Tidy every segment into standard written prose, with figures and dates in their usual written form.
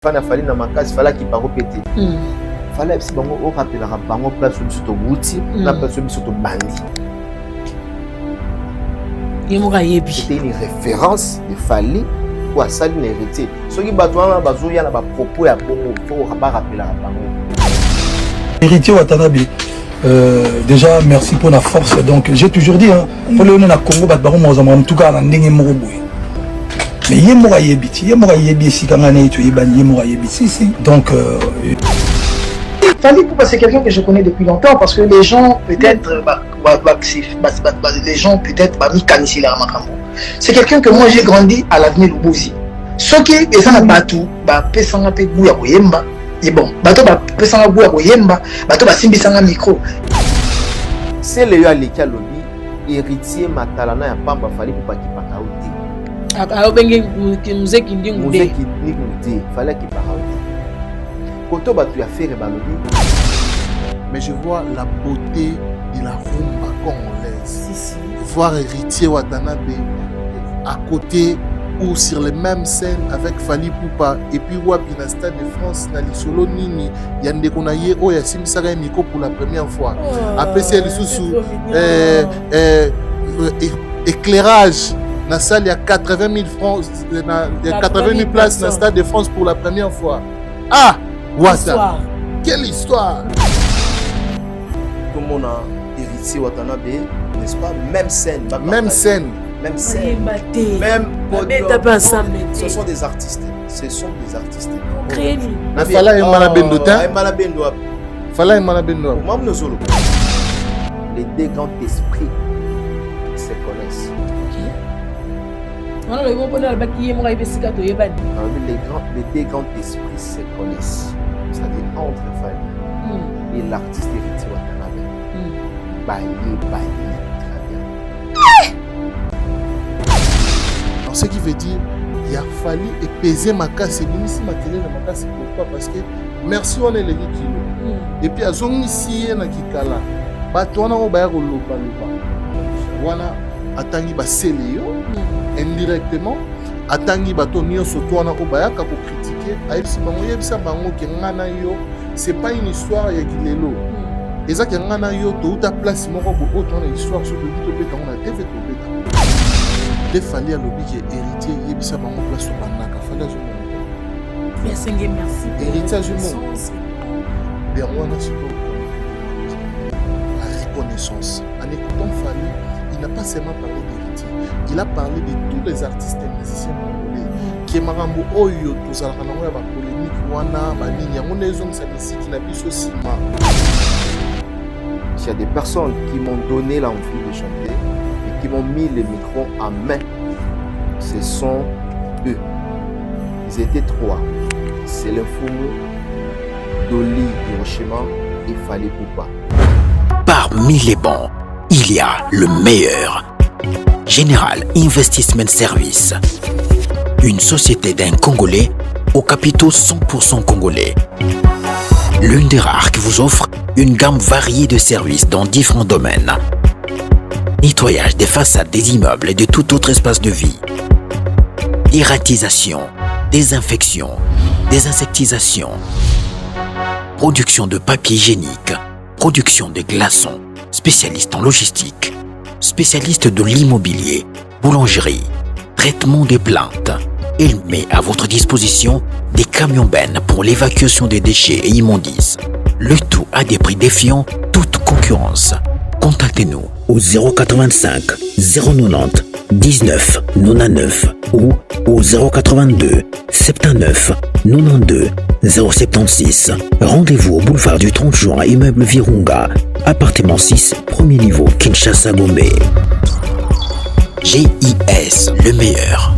Fana fallait na makasi fallait qui paro pété. Fallait si bango au rappel la bango place sur to wuti na place sur to bandi. C'était une référence de Fally pour asali l'héritier. Ceux qui batouana bazouya na ba propos ya bongo pour rappeler la bango. Héritier Watanabe, déjà merci pour la force. Donc j'ai toujours dit pour le na Congo batbaro mozama en tout cas na ndenge moko boye. Mais il y a des donc Fally Ipupa, c'est quelqu'un que je connais depuis longtemps parce que les gens peut-être les gens peut-être c'est quelqu'un que moi j'ai grandi à l'avenue Lubuzi. Ceux qui sont à Batou, pesanga pe bouya boyemba et bon, bato pesanga bouya boyemba, bato basimbisanga micro. C'est le ya leki alobi héritier matalana ya pamba Fally Ipupa ki pakaouti. Alors bengi muzeki ndingu de fallait qu'il parle. Koto batu ya faire balobi. Mais je vois la beauté de la rumba congolaise. Voir héritier Watanabe à côté ou sur les mêmes scènes avec Fally Ipupa et puis wapi na Stade de France na lisolo nini yande konaye o ya simisaka miko pour la première fois. Après c'est le sous éclairage. Dans la salle, il y a 80 000 francs, il y a 80 000 places dans le Stade de France pour la première fois. Ah, Wata, quelle histoire! Tout le monde a héritier Watanabe, n'est-ce pas? Même scène. Même scène. Même scène. Même podium. Ce sont des artistes. Ce sont des artistes. Fala et Malabendo. Fala et Malabendo. Les deux grands esprits se connaissent. Les deux grands esprits se connaissent. C'est-à-dire entre Fally et l'artiste héritier Watanabe. Baillé, très bien. Alors, ce qui veut dire, il a fallu épaiser ma casse. Et ici, ma télé, ma casse, pourquoi? Parce que merci, on est les kilos. Et puis, à son ici, na kikala. Batouana, on va y aller. Wana, atangi ba seleo. Indirectement atangi bato nyonso twana ko bayaka ko critiquer ayebisi bango yebisa bango ke ngana yo c'est pas une histoire ya kilelo eza ke ngana yo to uta place moko bo autre na histoire sur le to beta on a TV to beta de Fally alobi ke héritier yebisa bango place to banaka Fally azumo merci héritier azumo berwana siko la reconnaissance en écoutant Fally il n'a pas seulement parlé d'héritier. Il a parlé de tous les artistes et musiciens congolais. Qui est marambo oyo tozala kana ya ba polémique wana banini yango nezo msanisi qui na biso sima. Il y a des personnes qui m'ont donné l'envie de chanter et qui m'ont mis le micro en main. Ce sont eux. Ils étaient trois. C'est le Fumu, Dolly Hiroshima et Fally Ipupa. Parmi les bons, il y a le meilleur. Général Investment Service. Une société d'un Congolais aux capitaux 100% congolais. L'une des rares qui vous offre une gamme variée de services dans différents domaines. Nettoyage des façades des immeubles et de tout autre espace de vie. Dératisation, désinfection, désinsectisation. Production de papier hygiénique. Production de glaçons. Spécialiste en logistique, spécialiste de l'immobilier, boulangerie, traitement des plaintes. Il met à votre disposition des camions-bennes pour l'évacuation des déchets et immondices. Le tout à des prix défiant toute concurrence. Contactez-nous au 085 090 19 99 ou au 082 79 92 076. Rendez-vous au boulevard du 30 juin, immeuble Virunga, appartement 6, premier niveau, Kinshasa, Gombe. GIS, le meilleur.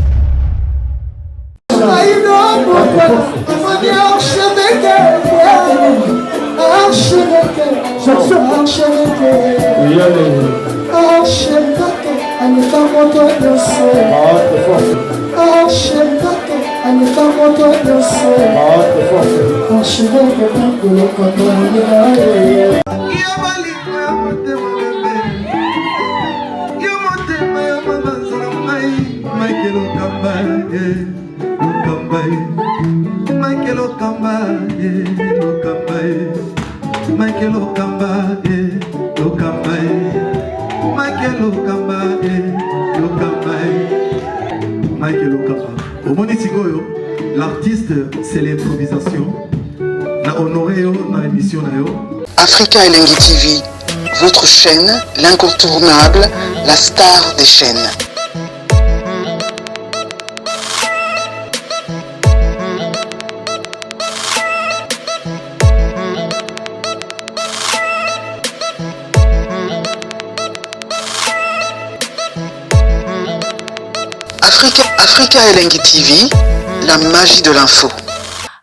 Michael Michael Okamba, Okamba, Michael Okamba, Okamba, Michael Okamba, Okamba, Michael Okamba. Au Monitigoyo, l'artiste, c'est l'improvisation. Na honoré dans l'émission. Africa Elengi TV, votre chaîne, l'incontournable, la star des chaînes. Africa Elengi TV, la magie de l'info.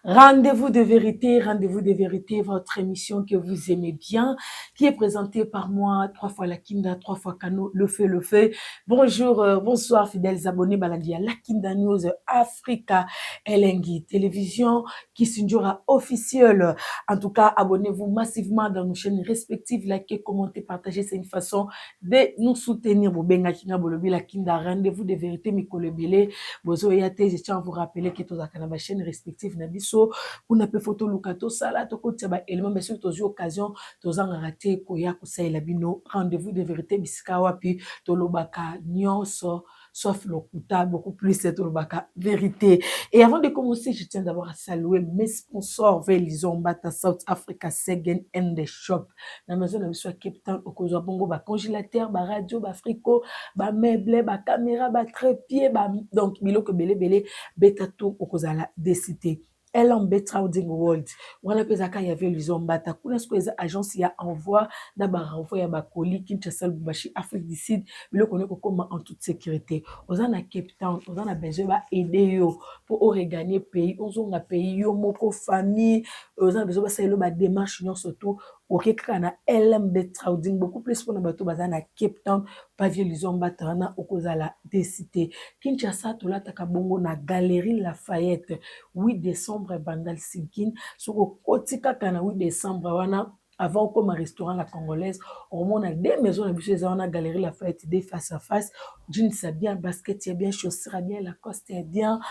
Rendez-vous de vérité, votre émission que vous aimez bien, qui est présentée par moi, 3 fois la Kinda, 3 fois Kano, le fait. Bonjour, bonsoir fidèles abonnés, Baladia, la Kinda News, Africa Elengi Télévision, qui sera officielle. En tout cas, abonnez-vous massivement dans nos chaînes respectives, likez, commentez, partagez, c'est une façon de nous soutenir. Bobenga Kinga Bolobi, la Kinda, rendez-vous de vérité, Mikolo Bele, Bozo Yate, je tiens à vous rappeler que tous à chaîne respective, Nabiso, on a pu photo lukato sala to ko tiaba élément mais surtout aux occasions to en raté ko ya ko saila bino rendez-vous de vérité bisika wapi to lobaka nyonso sauf lokuta beaucoup plus c'est to lobaka vérité. Et avant de commencer, je tiens d'abord à saluer mes sponsors Velizomba South Africa Segen and the Shop na maison na biso Cape Town okozwa bongo ba congélateur ba radio ba frico ba meuble ba caméra ba trépied ba donc biloko belé beta tout okozala décité. LMB Trading World. Wana pezaka ya Velizomba kuna siku eza agence ya envoi na ba renvoi ya ba colis Kinshasa Lubumbashi Afrique du Sud biloko ne kokoma en toute sécurité. Oza na Cape Town, oza na besoin ba aider yo pour regagner pays, ozonga pays yo moko famille, oza na besoin ba saelo ba démarche nyon surtout okeka na LMB Trading beaucoup plus pour na bato baza na Cape Town pavillon Lizomba tana okozala décité. Kinshasa tolataka bongo na Galerie Lafayette 8 décembre Bandal Sinkin soko kotika kana 8 décembre wana avant comme un restaurant la congolaise on a deux maisons na biso eza wana Galerie Lafayette des face à face jeans c'est bien basket c'est bien chaussures bien Lacoste c'est bien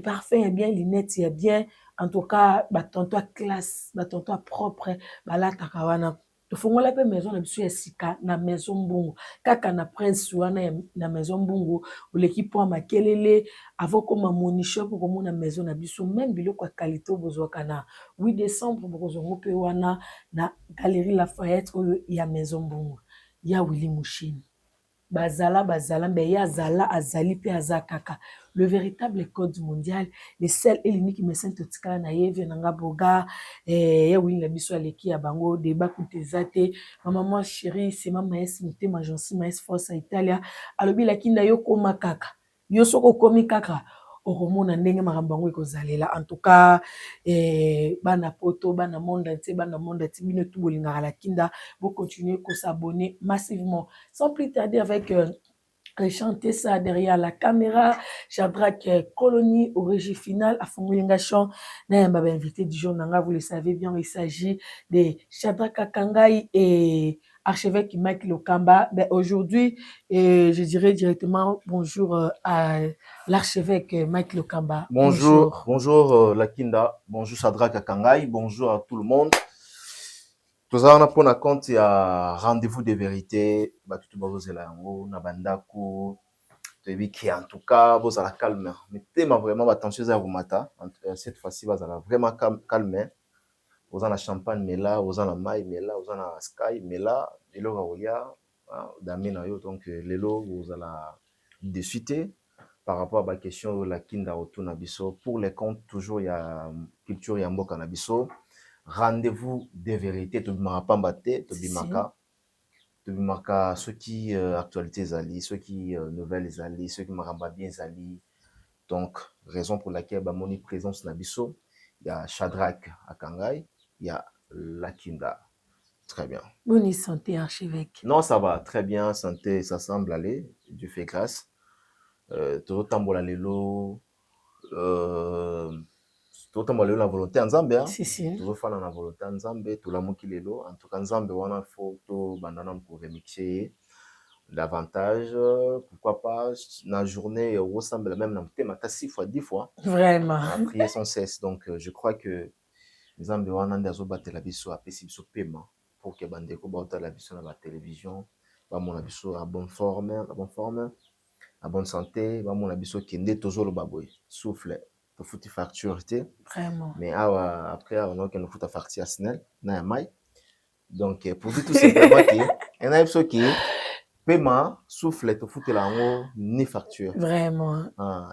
parfum est bien lunettes c'est bien en tout cas batonto classe batonto propre balata kawana tofongola pe maison na biso ya sika na maison mbungu kaka na prince wana na maison mbungu l'équipe pour makelele avant comme moni shop comme na maison na biso même biloko ya qualité bozwaka na 8 décembre bokozongo pe wana na Galerie Lafayette oyo ya maison mbungu ya Willy Mouchine bazala mbe ya zala azali pe azakaka le véritable code mondial le seul et l'unique médecin totikala na yeve nanga boga ya Willy la biso aleki ya bango débat kutezate maman chérie c'est maman es mute magensi maes force Italia alobi la kinda yo koma kaka yo soko komi kaka okomona ndenge makambo yango ekozalela en tout cas bana poto bana monde entier bino tout bolingaka la kinda vous continuez ko s'abonner massivement sans plus tarder avec chanter ça derrière la caméra Shadrach Colonie au régie finale à Fongolingation na mba invité du jour nanga vous le savez bien il s'agit de Shadrach Kakangai et archevêque Mike Lokamba. Ben aujourd'hui je dirais directement bonjour à l'archevêque Mike Lokamba. Bonjour la Kinda, bonjour Shadrach Kakangai, bonjour à tout le monde. Tous en pour na compte il y a rendez-vous de vérité ba tout bazozela yango na bandako tebi qui en tout cas vous ala calme mais thème vraiment attention à vous mata cette fois-ci vous ala vraiment calme vous en la champagne mais là vous en la maille mais là vous en la sky mais là lelo roya damena yo donc lelo vous ala discuter par rapport à la question la Kinda autour na biso pour les comptes toujours il y a culture ya mboka na biso. Rendez-vous de vérité, tu bimaka pambate, tu bimaka ceux qui actualités zali, ceux qui nouvelles zali, ceux qui maramba bien zali. Donc raison pour laquelle ba moni présence na biso, il y a Shadrach Kakangai, il y a la Kinda. Très bien. Bonne santé archevêque. Non, ça va très bien, santé, ça semble aller, Dieu fait grâce. To tambola lelo tout le la volonté en Zambie tout le fan la volonté en Zambie tout la moki lelo en tout cas Zambie wana photo bandana pour remixer davantage, pourquoi pas, dans la journée, au ressemble même dans le thème, 6 fois, 10 fois, Vraiment. à prier sans cesse. Donc, je crois que les hommes de Rwanda ont battu la biso, à Pessibiso paiement, pour que Bandeko batte la biso dans la télévision, mon abiso en bonne forme, en bonne santé, mon abiso qui est toujours le baboy, souffle, te foutu facture, Vraiment. mais après, on a qu'une fout à facture à Snell, n'a mai. Donc, pour dire tout simplement qu'il y a un abiso qui paiement, souffle, te foutu là en haut, ni facture. Vraiment.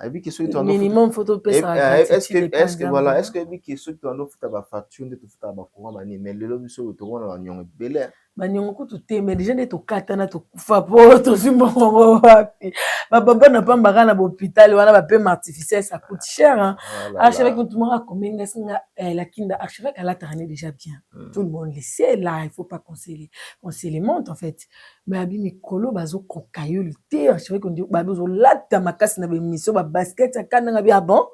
Et puis, qu'est-ce que tu as minimum photo est-ce que voilà, est-ce que oui que ceux qui ont fait la facture de tout faire ba courant mais le lobby sur le tour on a nyong belé banyongo kutu te mais déjà ne to katana to kufa po to simbo wapi baba na pamba kana hôpital wana ba paiement artificiel ça coûte cher hein. Archevêque tout le monde a combien singa la kinda archevêque elle a traîné déjà bien. Tout le monde le sait là, il faut pas qu'on se les monte en fait. Mais abi mikolo bazo kokayo le te archevêque on dit bazo lata makasi na mission ba basket kana ngabi bon.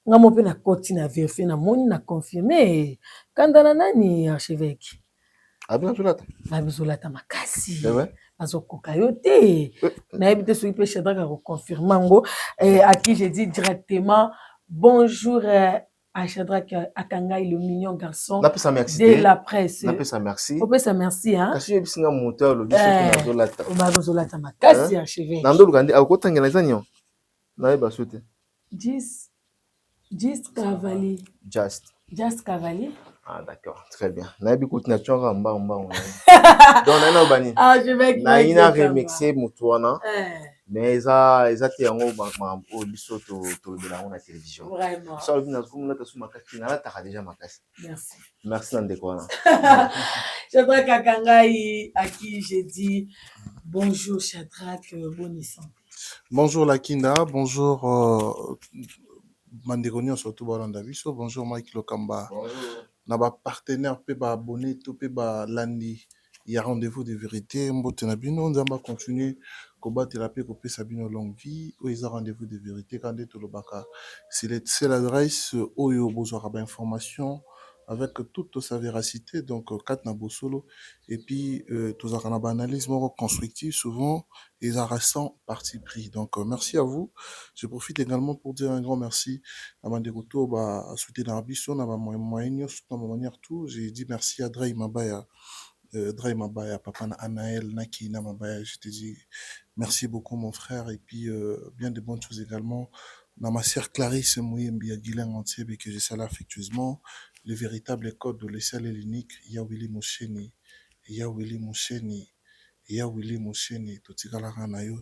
Nga mo pe na koti na vérifier na moni na confirmer kanda nani archevêque. Babizolata makasi. Bazokoka yo te. Na ebite soki pe Shadrach a confirmé ngo à qui j'ai dit directement bonjour à Shadrach Akangai le mignon garçon de la presse. Merci. On peut ça merci hein. Kasi yo bisinga moteur le biso na zolata. Babizolata makasi archevêque. Nando lugandi akotangela zanyo. Na eba sote. Just Cavalier. Just Cavalier. Ah d'accord, très bien. Na bi kuti na chonga mba. Donc na bani. Ah je vais na ina remixer mutuana. Mais eza te yango ma o biso to de la on la télévision. Vraiment. Ça na fumuna ta suma makasi na la ta déjà makasi. Merci. Merci Ndekwana. Shadrach Akangai à qui j'ai dit bonjour Shadrach, bonne santé. Bonjour Lakinda, bonjour Manderoni surtout Balanda Biso, bonjour Mike Lokamba. Bonjour. Na ba partenaire pe ba abonné to pe ba landi. Il y a rendez-vous de vérité, mbote na bino, on va continuer combattre la paix ko pe sabino longue vie, ou ils ont rendez-vous de vérité quand to lobaka. C'est l'adresse oyo bozora ba information avec toute sa véracité, donc 4 na bosolo et puis tous a une analyse constructive souvent et ça ressent parti pris. Donc merci à vous. Je profite également pour dire un grand merci à Mandekoto ba soutenir Arbiso na ba moyen soutenir manière tout. J'ai dit merci à Dray Mabaya papa na Anaël Naki na Mabaya, je te dis merci beaucoup mon frère et puis bien de bonnes choses également. Dans ma sœur Clarisse Mouyembi à Guilain Antiebe que je salue affectueusement, le véritable code de l'essai et l'unique, Yawili Moucheni, Totikala Ranayo,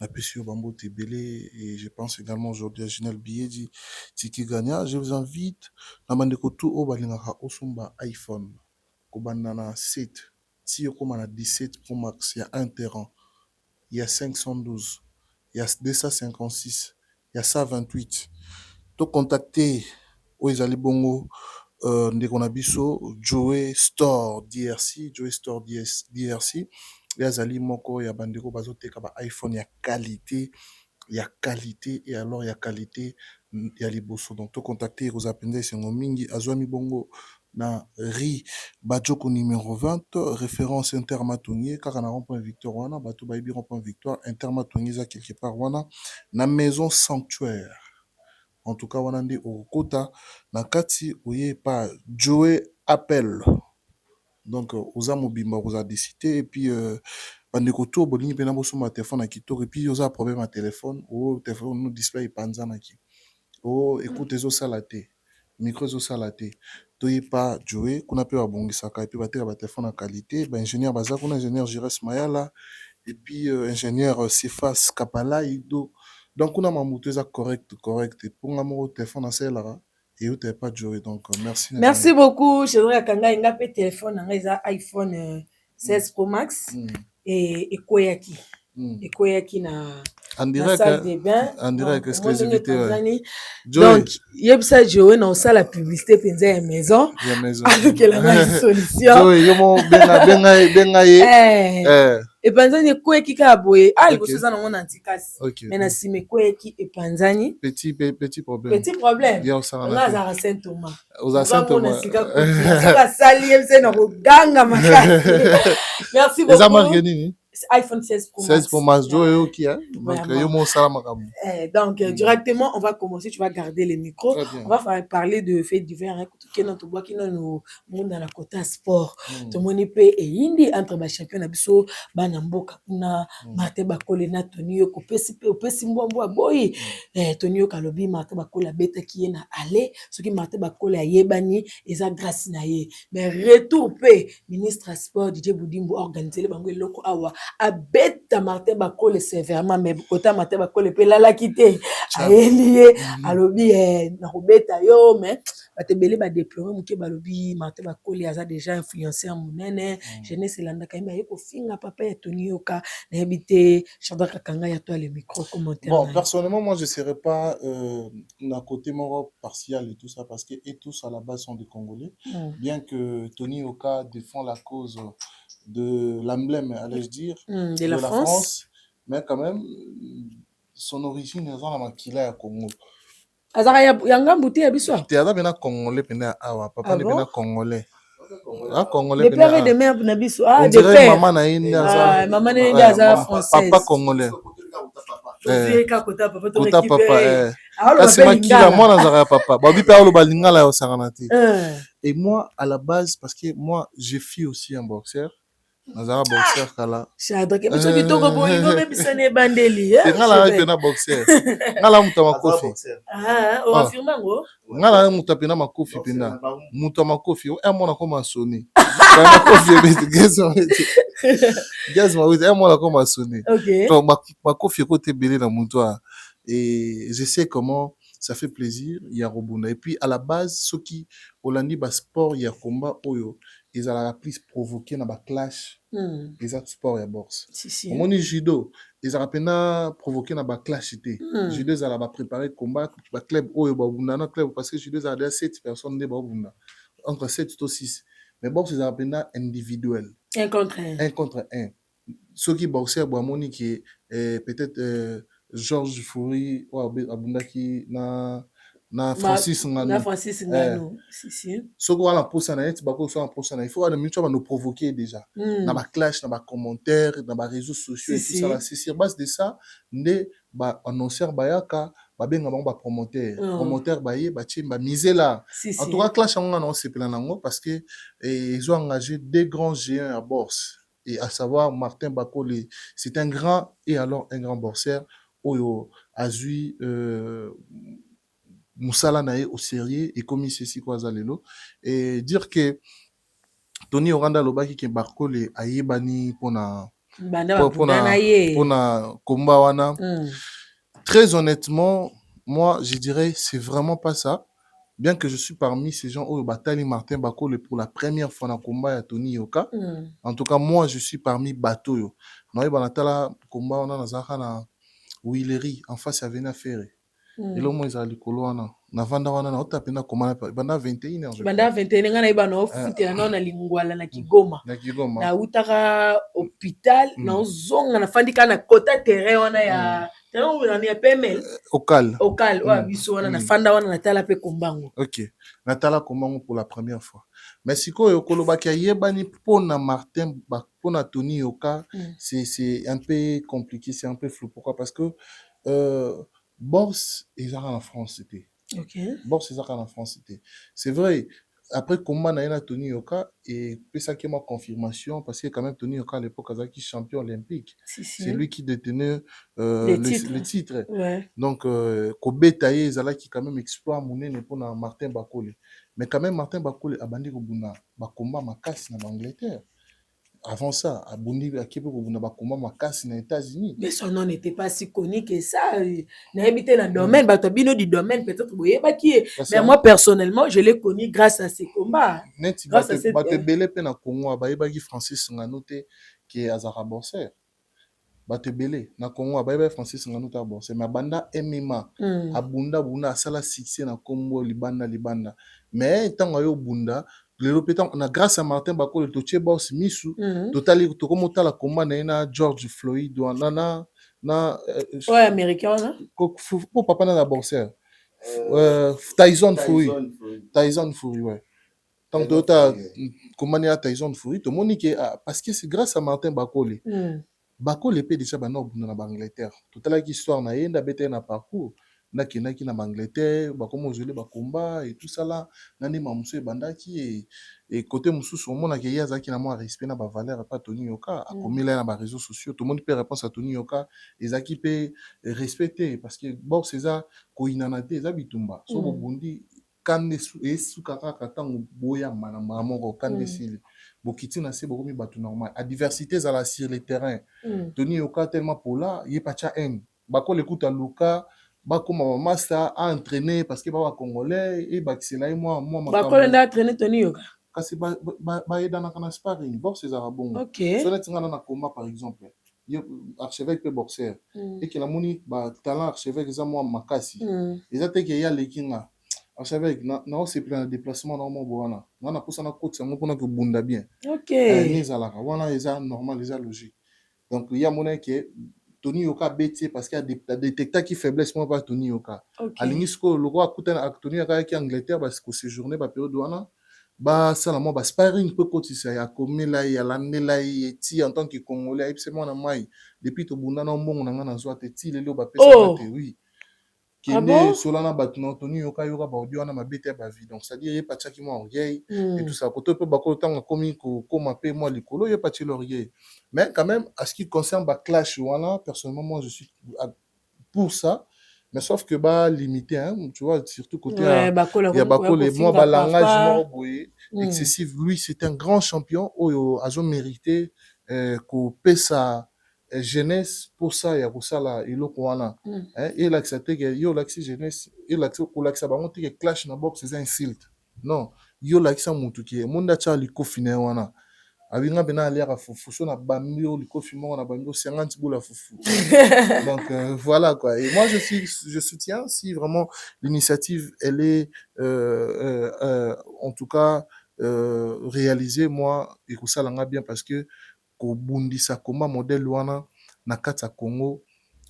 la Pessio Bambo Tebele, et je pense également aujourd'hui à Ginel Biedi, Tiki Ganya. Je vous invite, na Mandekotu Obalingara Osumba iPhone, Kobanana 7, Tio Komana 17 Pro Max, il y a 1 terrain, il y a 512, il y a 256. Il y a ça 28. Donc contacter Oezali Bongo Ndekonabiso Joey Store DRC Il y a Zali Moko il y a Bandeko Bazoteka ba iPhone il y a qualité et alors il y a qualité il y a les bosso. Donc to contacter Rosa Pende Sengo Mingi Azwami Bongo na Ri Badjoko numéro 20 référence Intermatonier car na rond-point Victoire wana bato baibi rond-point Victoire Intermatonier za quelque part wana na maison sanctuaire en tout cas wana ndi okota na kati oye pa Joey appel donc oza mobimba oza décidé et puis bandeko to bolingi pena boso ma téléphone na kitoko et puis oza problème à téléphone ou téléphone no display panza na ki écoute ezo salaté micro ezo salaté toye pa Joey kuna pe babongisaka et puis bateka ba téléphone en qualité ba ingénieur baza kuna ingénieur Jires Mayala et puis ingénieur Sifas Kapala Ido donc on a mamuto eza correct et pour ngamo téléphone en celle-là et où t'es pas Joey donc merci beaucoup Shadrach Akangai nga pe téléphone nga eza iPhone 16 Pro Max et Koyaki na en direct exclusivité donc yebisa Joey na osala publicité penza ya maison avec la solution Joey yomo benga epanzani Koyaki ka boye liboso eza nango na antikasi mais na sime Koyaki epanzani petit problème nga azaka Saint Thomas ozamona sika kosaka sali yebisa na koganga makasi merci beaucoup iPhone 16 Pro 16 Max. pour Max Joe et ok, hein. Donc, Vraiment. yo mon salam makamu. Donc, directement, on va commencer. Tu vas garder les micros. Très bien. On va parler de faits divers. Qui nous monde dans la côté sport. Tout le monde peut et indi entre les champions abisso, banamboka kuna Martin Bakole na Tony Yoko pesi mbwa boy. Tony Yoko alobi Martin Bakole beta qui est na aller. Ce qui Martin Bakole a yebani eza grâce na ye. Mais retour pe ministre sport DJ Boudimbo organiser le bango loko awa a beta Martin Bakole sévèrement mais côté Martin Bakole pe la quitter. Aelié alobi na robeta yo mais batebele ba déplorer muke balobi Martin Bakole aza déjà influencé en monene jeunesse landa kaima yeko finga papa ya Tony Yoka na habité Chandra Kakanga ya toi le micro commentaire. Bon, personnellement, moi, je ne serais pas d'un côté mort partial et tout ça, parce que et tous à la base sont des Congolais. Bien que Tony Yoka défend la cause de l'emblème, allais-je dire, de la France, mais quand même, son origine est dans la Makila à Congo. Azara yanga mbuti ya biso. Tu as bien Congolais, pena awa, papa ne bien Congolais. Des pères et des mères na biso. Ah, des pères. Maman na indi azara. Maman na indi azara française. Papa congolais. Kota papa. Kasi makila moi nazara papa. Ba bi pa lo balingala yo saranati. Et moi à la base parce que moi je suis aussi un boxeur. Nazara boxeur kala. Chadra ke biso bitoko boy ngo bebisane bandeli hein. Ngala pena boxeur. Ngala muta makofi. On affirme ngo. Ngala muta pena makofi pena. Muta makofi o mona koma soni. Makofi beti gezo. Gezo ma wite mona koma soni. Donc makofi côté belé na mutoa et je sais comment ça fait plaisir il y a Robuna et puis à la base ceux qui Holandi bas sport il y a combat oyo ils allaient plus provoquer dans ba clash les autres sports ya boxe mon judo ils allaient peine provoquer dans ba clashité judo ils allaient préparer combat ba club oyo ba bunda na club parce que judo ils allaient 7 personnes de ba bunda entre 7 et 6 mais boxe ils allaient peine individuel un contre un ceux qui boxeurs ba moni qui peut-être Georges Foury ou Abundaki na Francis Ngano si so ko ala posa na yeti bako so en posa na il faut aller mutuellement nous provoquer déjà na ba clash na ba commentaires na ba réseaux sociaux et tout ça là c'est sur base de ça ne ba annonceur bayaka ba benga ba promoteur baye ba timba miser là en tout cas clash on a c'est plein nango parce que ils ont engagé des grands géants à bourse et à savoir Martin Bakole c'est un grand et alors un grand boxeur oyo azui Moussala nae au sérieux et comme ceci quoi zalelo et dire que Tony Oranda lobaki ke Bakole ayebani pona combat wana très honnêtement moi je dirais c'est vraiment pas ça bien que je suis parmi ces gens oyo batali Martin Bakole pour la première fois na combat ya Tony Yoka en tout cas moi je suis parmi bateau yo noy banatala combat wana nazaka na Willery en face à Vena Ferré. Et là, moi, ils allaient coloana. Na vanda wana na ota pena komana banda 21h. Banda 21 ngana ibana ofite na na lingwala na Kigoma. Na utaka hôpital na zonga na fandika na kota terrain wana ya terrain wana ya PML. Okal wa biso wana na fanda wana na tala pe kombango. OK. Na tala kombango pour la première fois. Mais siko yo kolobaki yebani pona Martin pona Tony Yoka, c'est un peu compliqué, c'est un peu flou. Pourquoi? Parce que Bourse ils en France c'était. OK. Bourse ils en France c'était. C'est vrai. Après combat na Tony Yoka et puis ça qui m'a confirmation parce que quand même Tony Yoka à l'époque Kazaki champion olympique. C'est lui qui détenait le titre. Ouais. Donc Kobetaye Zala qui quand même exploit monene pour Martin Bakole. Mais quand même Martin Bakole a bandi ko buna ba combat makasi na Angleterre. Avant ça, à Bundi, à Québec, on a combat Makassi aux États-Unis. Mais son nom n'était pas si connu que ça. Il a habité dans le domaine, Batabino du domaine, peut-être, vous voyez pas qui est. Mais moi, personnellement, je l'ai connu grâce à ces combats. Grâce à ces combats. Batebele pe na Congo, Baïbaki Francis Nganote, qui est Azara Borseur. Batebele, na Congo, Baïbaki Francis Nganote à Borseur. Mais Banda MMA, Abunda, Bunda, Sala Sixé na Congo, Libanda. Mais tant que Bunda, le répétant on a grâce à Martin Bakole totie boss misu totali to comme la combat na George Floyd na ouais américain là pour papa na la boxeur Tyson Fury ouais tant que ta combat na Tyson Fury to monique parce que c'est grâce à Martin Bakole bakole mpe déjà bana obunda na baangleterre totalaki histoire na ye nde abetaki na parcours nakendaki na baangleterre bakoma ozwele bakomba et tout ça là nani mamusu ebandaki e kote mosusu omonaka ye azalaki na mwa respect na bavaleur epa Tony Yoka akomela ye na baréseaux sociaux tomoni mpe réponse ya Tony Yoka ezalaki mpe respect te parce que borse eza koyinana te eza bitumba so bobundi kande esuka kaka ntango boyamba na mbala moko kande esili bokiti na se bokomi bato normal adiversité ezala sur le terrain Tony Yoka tellement pola ye pacha haine bakole kuta luka bakoma bamasa a entraîner parce que baba congolais ebakisela ye mwa bakole nde atraîner Tony Yoka kasi bayedanaka na sparring boxe ezala bongo okay. so neti nga na combat par exemple archevêque mpe boxeur eke namoni batalent archevêque eza mwa makasi eza teke ye aleki nga archevêque naosepela na déplacement na mo wana nga naposa na kotisa yango mpona kobunda bien ni ezalaka wana eza normal eza logique donc ya monake Tony Yoka beti parce que adétectaki faiblesse moko pa Tony Yoka alingi sikoyo loko akutana Tony Yoka ayaki Angleterre basi koséjourne bapériode wana basala mwa basparring mpe kotisa ye akomela ye alandela ye eti en tant que congolais ayebise mwana mai depuis tobunda na mbongo na nga nazwa te ti lelo bapesaka te oui kende solana bato na Tony Yoka yoka baaudio wana mabete ya bavi donc c'est-à-dire ye patiaki mwa orgueil et tout ça koto mpe bakolo ntango akomi kokoma mpe mwa likolo ye pati l'orgueil mais quand même à ce qui concerne baclash wana personnellement moi je suis pour ça mais sauf que limité hein, tu vois surtout côté il y a bakole moi langage moko excessif lui c'est un grand champion oyo azo mérité ko pesa jeunesse pour ça ya kosala eloko wana elakisa te ke yo olakisi jeunesse elakisa kolakisa bango te ke clash na boxe eza insulte non yo olakisa motu ke monde atya likofi na ye wana abinga mpe na aliaka fufu so na bambi oyo likofi moko na bambi 50 boula fufu donc voilà quoi et moi je soutiens si vraiment l'initiative elle est en tout cas réalisée moi ekosalanga bien parce que kobundisa komba modèle wana na kati ya Congo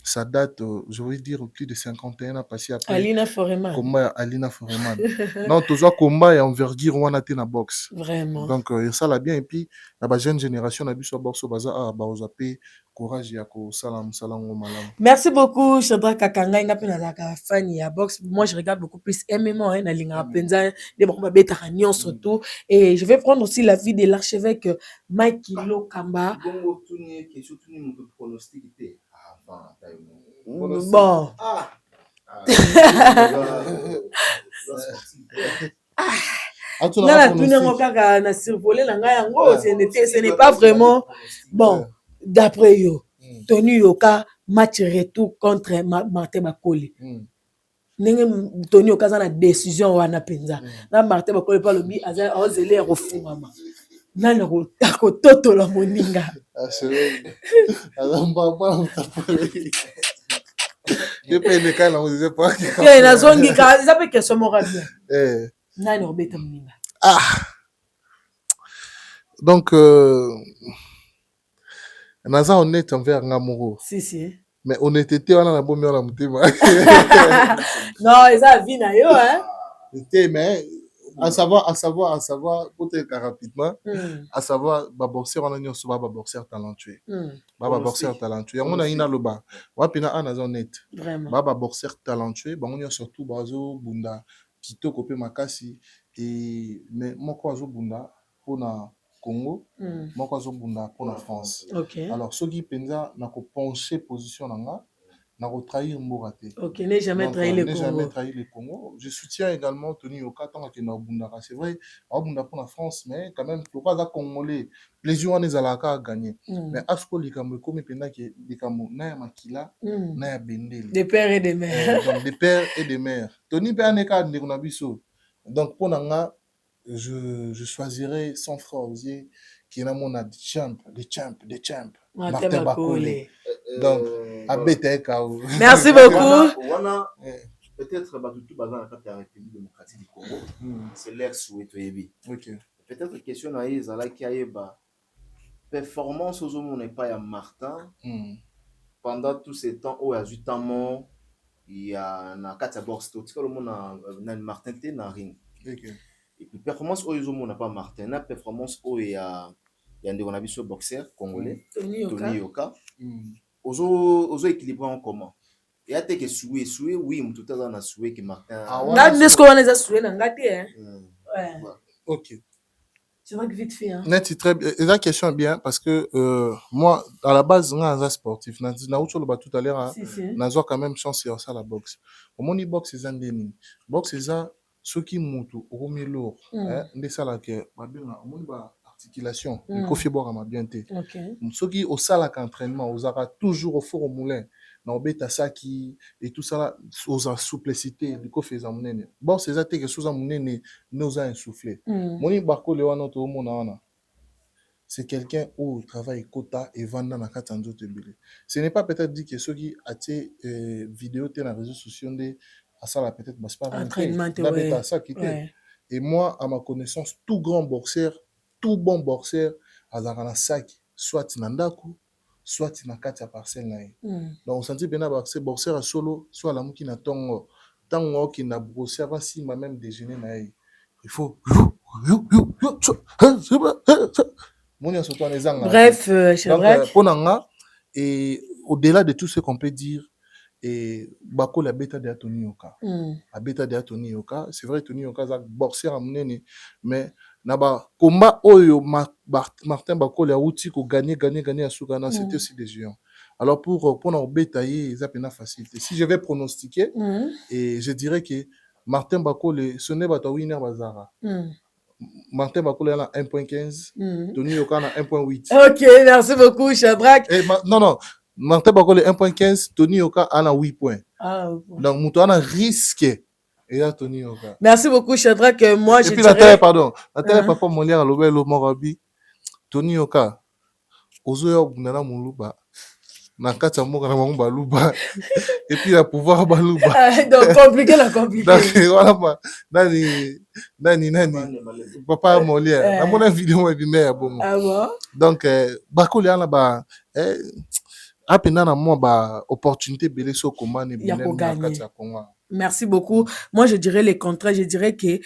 ça date je veux dire plus de 51 ans passé après Alina Foreman combat Alina Foreman non tozwa combat ya envergure wana te na boxe vraiment donc ça l'a bien et puis la jeune génération na biso boxe baza baoza pe courage ya kosala mosala ngo malamu. Merci beaucoup Shadrack Kakanga nga pe nazalaka fan ya boxe moi je regarde beaucoup plus MMA na linga penza de bakoma betaka nyonso tout et je vais prendre aussi l'avis de l'archevêque Mike Lokamba bongo tuni question tuni mon pronostic était bon kaka na survolé na ngai yango ce n'est pas vraiment bon d'après yo Tony Yoka match retour contre Martin Bakole ndenge Tony Yoka za na décision wana penza na Martin Bakole pa lobi aza ozele refungama nani ko totola moninga nazongi ka eza pe question moko bien nani obeta moninga donc naza honnête envers nga moko si mais honnêteté wana na bomi wana motema non eza vie na yo hein mais à savoir peut-être rapidement à savoir boxeur on a nyonso boxeur talentueux boxeur talentueux yango na ina loba wapina ana honnête boxeur talentueux bango nyonso surtout bazo bunda kitoko pe makasi et mais moko azo bunda pona Congo moko azo bunda pona France alors soki penza na ko pencher position nanga na trahir Moraté. Ok, n'est jamais trahi le Congo. Je soutiens également Tony Yoka tant que na bundaka. C'est vrai, on bunda pour la France, mais quand même, pourquoi ça congolais plaisir on les alaka gagner. Mais asko likambo comme penda que likambo na ya makila na ya bendele. Des pères et des mères. Donc des pères et des mères. Tony pe aneka ndeko na biso. Donc pour nanga je choisirais son frère Osier qui est là mon champ. Martin Bakole. Donc, merci beaucoup. Peut-être tout bazar la République démocratique du Congo. C'est l'air souhaité. Peut-être question na ezala ki ayeba performance aux hommes n'est pas à Martin pendant tout ce temps où il y a 8 ans il y a na kata box tout que le monde na Martin te na ring. Et puis performance aux hommes n'a pas Martin na performance où il y a ya ndeko na biso boxeur congolais Tony Yoka ozo équilibré en comment et a te que soué oui mutu taza na soué que Martin nga nesko wana eza soué na nga te ouais OK. c'est vrai que vite fait hein Net très bien. Et la question est bien parce que moi à la base nga un sportif na ucho le tout à l'heure na zo quand même chance sur ça la boxe. Au moni boxe eza ndeni. Boxe eza soki mutu okomi lourd nde sala que ba benga au moni ba articulation il faut fier ma bien te. Soki au sala qu'entraînement osaka toujours au four au moulin na obeta saki et tout ça là aux souplicité du ko feza munene. Bon c'est ça te que soza munene nous a insoufflé. Moni bako le wana to mona wana. C'est quelqu'un où travaille quota et vend dans la carte en d'autres billes. Ce n'est pas peut-être dit que ceux qui a été vidéo dans les réseaux sociaux à ça là peut-être bah, c'est pas entraînement ça qui était. Et moi à ma connaissance tout grand boxeur tout bon boxeur a un sac soit nandaku soit na carte à parcelle na. Donc on sentit bien boxeur à solo soit la mouki na tongo tango qui na brossé avant si même déjeuner na il faut bref, donc ponanga et au-delà de tout ce qu'on peut dire et bako la bêta de Tony Yoka la bêta de Tony Yoka c'est vrai Tony Yoka za boxeur amené mais na ba combat oyo Martin Bako la outil ko gagner à Sougana c'était aussi des géants alors pour na bêtailler ça pena facilité si je vais pronostiquer et je dirais que Martin Bako le sonné ba winner bazara Martin Bakole a 1.15, Tony Yoka a 1.8. Ok, merci beaucoup, Shadrach. Non, Martin Bakole 1.15, Tony Yoka a 8 points. Donc, Moutou a risqué. Et là, Tony Yoka. Merci beaucoup, Shadrach. Moi, je puis, dirais... la télé, pardon. La télé, papa, mon lien, le Morabi. Tony Yoka, Ozoyo Gunana Moulouba. Nakata Moka Balouba. Et puis, la pouvoir Balouba. Donc, compliqué. Donc, voilà, Nani. Papa Molière. À mon avis, vidéo est bon. Ah bon? Donc, Bakole a ba apena na moi ba opportunité belé so combat ne Merci beaucoup. Moi, je dirais le contraire. Je dirais que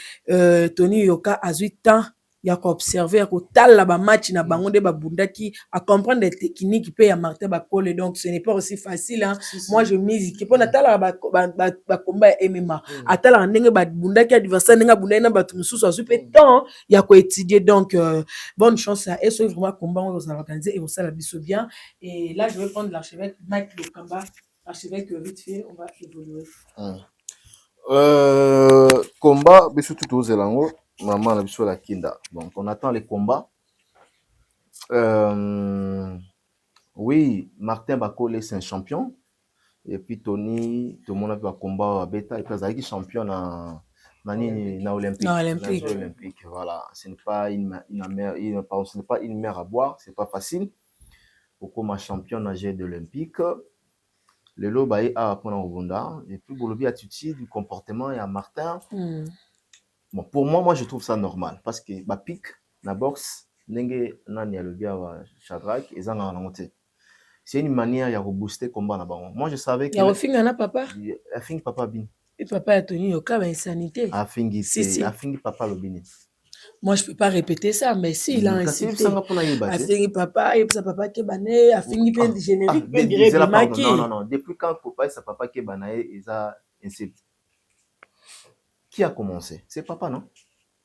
Tony Yoka a 8 ans. Il y a qu'à observer, il y a qu'à tal la match na bango de babundaki à comprendre les techniques qui paye à Martin Bakole. Donc, ce n'est pas aussi facile. Hein. Moi, je mise qui pour natala ba combat MMA. Atala ndenge babundaki adversaire ndenge bundaki na batu mususu a super temps. Il y a qu'à étudier. Donc, bonne chance à eux. Soyez vraiment combat on va organiser et on s'en habille bien. Et là, je vais prendre l'archevêque Mike Lokamba. Archevêque vite fait, on va évoluer. Combat, biso tout aux élango. Maman la biso la kinda. Donc on attend les combats. Oui, Martin Bakole c'est un champion. Et puis Tony, tout le monde a vu un combat à Beta et puis Zaki champion na Olympique. Olympique. Voilà, ce n'est pas une mer à boire, c'est pas facile. Pourquoi ma champion nagé d'Olympique? Le lot a appris en Rwanda et puis Bolobi attitude du comportement et à Martin. Bon, pour moi, je trouve ça normal parce que ma pique, la boxe, c'est une manière de rebooster le combat. Moi, je savais que. Il y a un papa. Il y a un papa bin. Et papa a tenu au cas d'insanité. Afingi papa le bin. Moi, je ne peux pas répéter ça, mais si, il a incité. Afingi papa, et sa papa qui est bané, Afingi peut générique, peut dire maki. Non. Depuis quand papa et sa papa qui est bané, ils ont incité. Qui a commencé? C'est papa, non?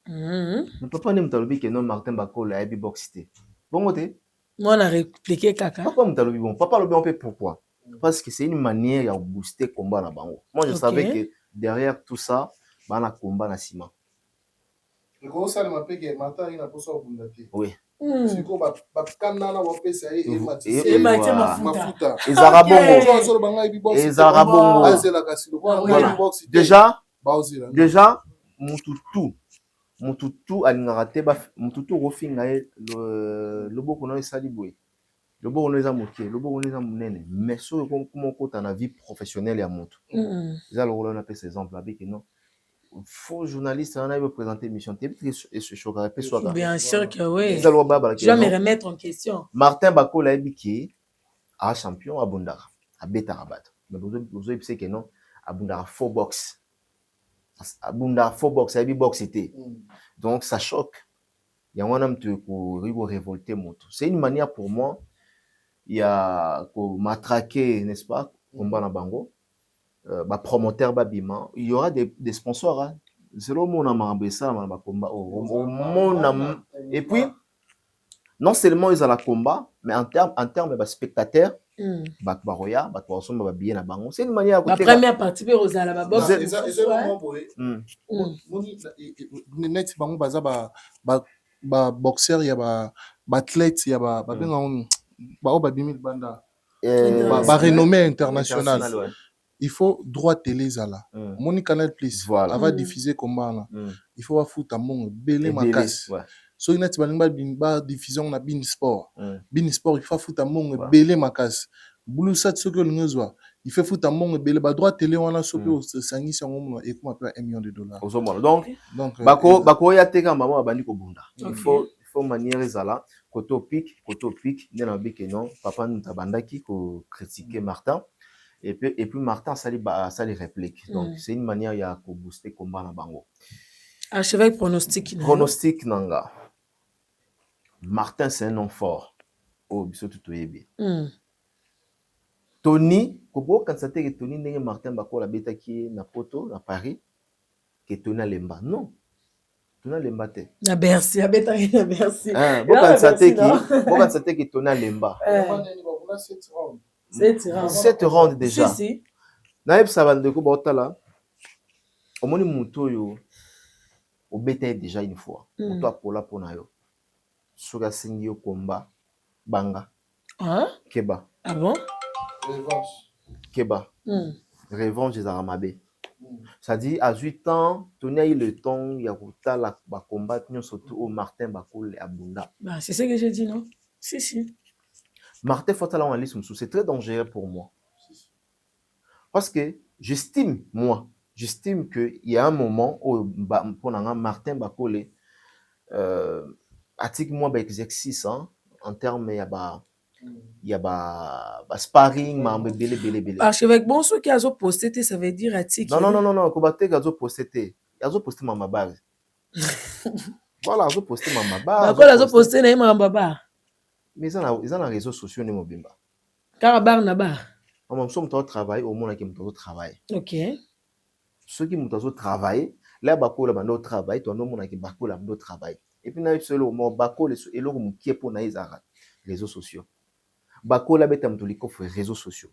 Le papa n'est pas que non Martin Bakole a été boxé. Bon, moi, on a répliqué caca. Papa n'est bon. Papa le bon, pourquoi? Parce que c'est une manière de booster le combat là-bas. Moi, je savais que derrière tout ça, il y a un combat dans ciment. Le gros ça m'a fait que Martin il a pas ça au bout. Oui. C'est quoi kanana wa pesa et mafuta. Ezarabongo. Déjà mututu alingaka ba mututu rofinga loboko na esali boye loboko na eza moke loboko na eza munene mais so comment kota na vie professionnelle ya moto eza lokolo na pesa exemple avec non faux journaliste on a présenter émission et se choquera pe soit bien sûr que oui je dois me remettre en question. Martin Bakole a dit a champion à Bundara à Beta Rabat mais vous avez pensé que non à Bundara faux box Abunda faux box, box était. Donc ça choque. Il y a un qui révolter moto. C'est une manière pour moi, il y a matraquer, n'est-ce pas, combat na bango, promoteur babima, il y aura des sponsors, hein. C'est le monde a ça, combat. Et puis, non seulement ils ont la combat, mais en termes de spectateurs, c'est une manière. La première partie, aux à la boxe. Net bango baza ba boxeur ya ba athlète ya ba benga ba babimi banda ba renommée internationale. Il faut droit télé zala. Moni Canal Plus va diffuser combat là. Il faut va foutre mon belé makas. So il net ba diffusion na Bin Sport. Bin Sport il faut foutre mon belé makas. Boulou sat ce que l'on il fait foutre mon belé ba droit télé on a sopé au sangi sur mon et comme appelle $1 million. Donc bako ya teka maman bandi ko bunda. Il faut manière zala koto pic nena bike non papa ntabandaki ko critiquer Martin. Et puis Martin, ça les réplique. Donc, c'est une manière de booster le combat dans bango. Archevêque pronostic. Pronostic nanga. Martin, c'est un nom fort. Oh, biso tutoyebi. Tony, quand ça que Tony n'est Martin bako la bêta qui na poto na Paris, que Tony a lemba. Non. Tony a lemba te. Na Bercy, a bêta na Bercy. Quand ça que Tony a lemba. 7 rounds déjà. Si. Naïb Savandeko Botala, au moins Mouto yo, au bêta déjà une fois. Mouto Apola Ponayo. Suga Singyo Komba, Banga. Keba. Ah bon? Keba. Revanche des Aramabé. Ça dit, à 8 ans, Tony a eu le temps, il y a la combattre, surtout au Martin Bakol et Abunda. C'est ce que j'ai dit, non? Si. Martin Fotala en liste, c'est très dangereux pour moi. Parce que j'estime qu'il y a un moment où Martin Bakole attique moi exercice en termes il y a sparring belé. Archevêque, bon, ceux qui ont posté, ça veut dire attique. Non, combattre qui ont posté, ma base. Voilà, ils ont posté ma base. Ils ont posté na baba. Mais ils ont les réseaux sociaux ne mobimba. Car na bar. On sommes au travail au monde qui me travail. OK. Ceux qui m'ont travail, là bako la bando travail, toi non monde qui bako la bando travail. Et puis na solo mo bako le et lo qui pour na izara réseaux sociaux. Bako la beta mtoliko réseaux sociaux.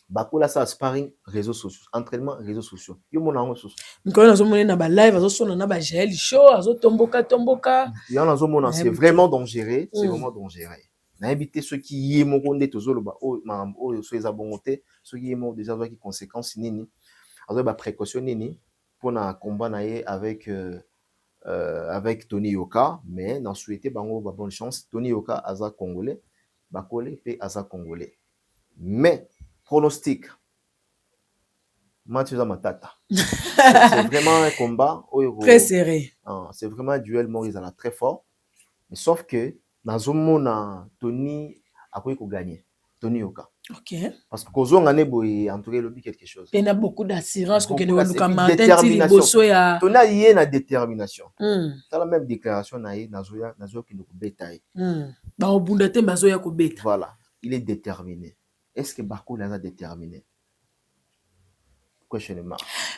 Bako la ça sparring réseaux sociaux, entraînement réseaux sociaux. Yo mon réseaux sociaux. Quand on a na ba live, azo sona na ba gel show, azo tomboka. Il y en a zo c'est vraiment dangereux, c'est vraiment dangereux. Na éviter ceux qui y mo konde tozolo ba o so eza bongote, ceux qui y mo déjà qui conséquences nini. Azo ba précaution nini pour na combat na avec Tony Yoka, mais n'a souhaité bango ba bonne chance. Tony Yoka aza congolais, bakole pe aza congolais. Mais pronostic match matata. C'est vraiment un combat très serré. C'est vraiment un duel Maurice là très fort. Mais sauf que nazomona Tony a quoi gagner. Tony Yoka. OK. Parce que Kozo ngane boy entourer lobby quelque chose. Il y a beaucoup d'assurance que Tony a une détermination. C'est la même déclaration nazoya qui nous bétail. Ba obundate mazoya ko beta. Voilà, il est déterminé. Est-ce que Bako l'a déterminé?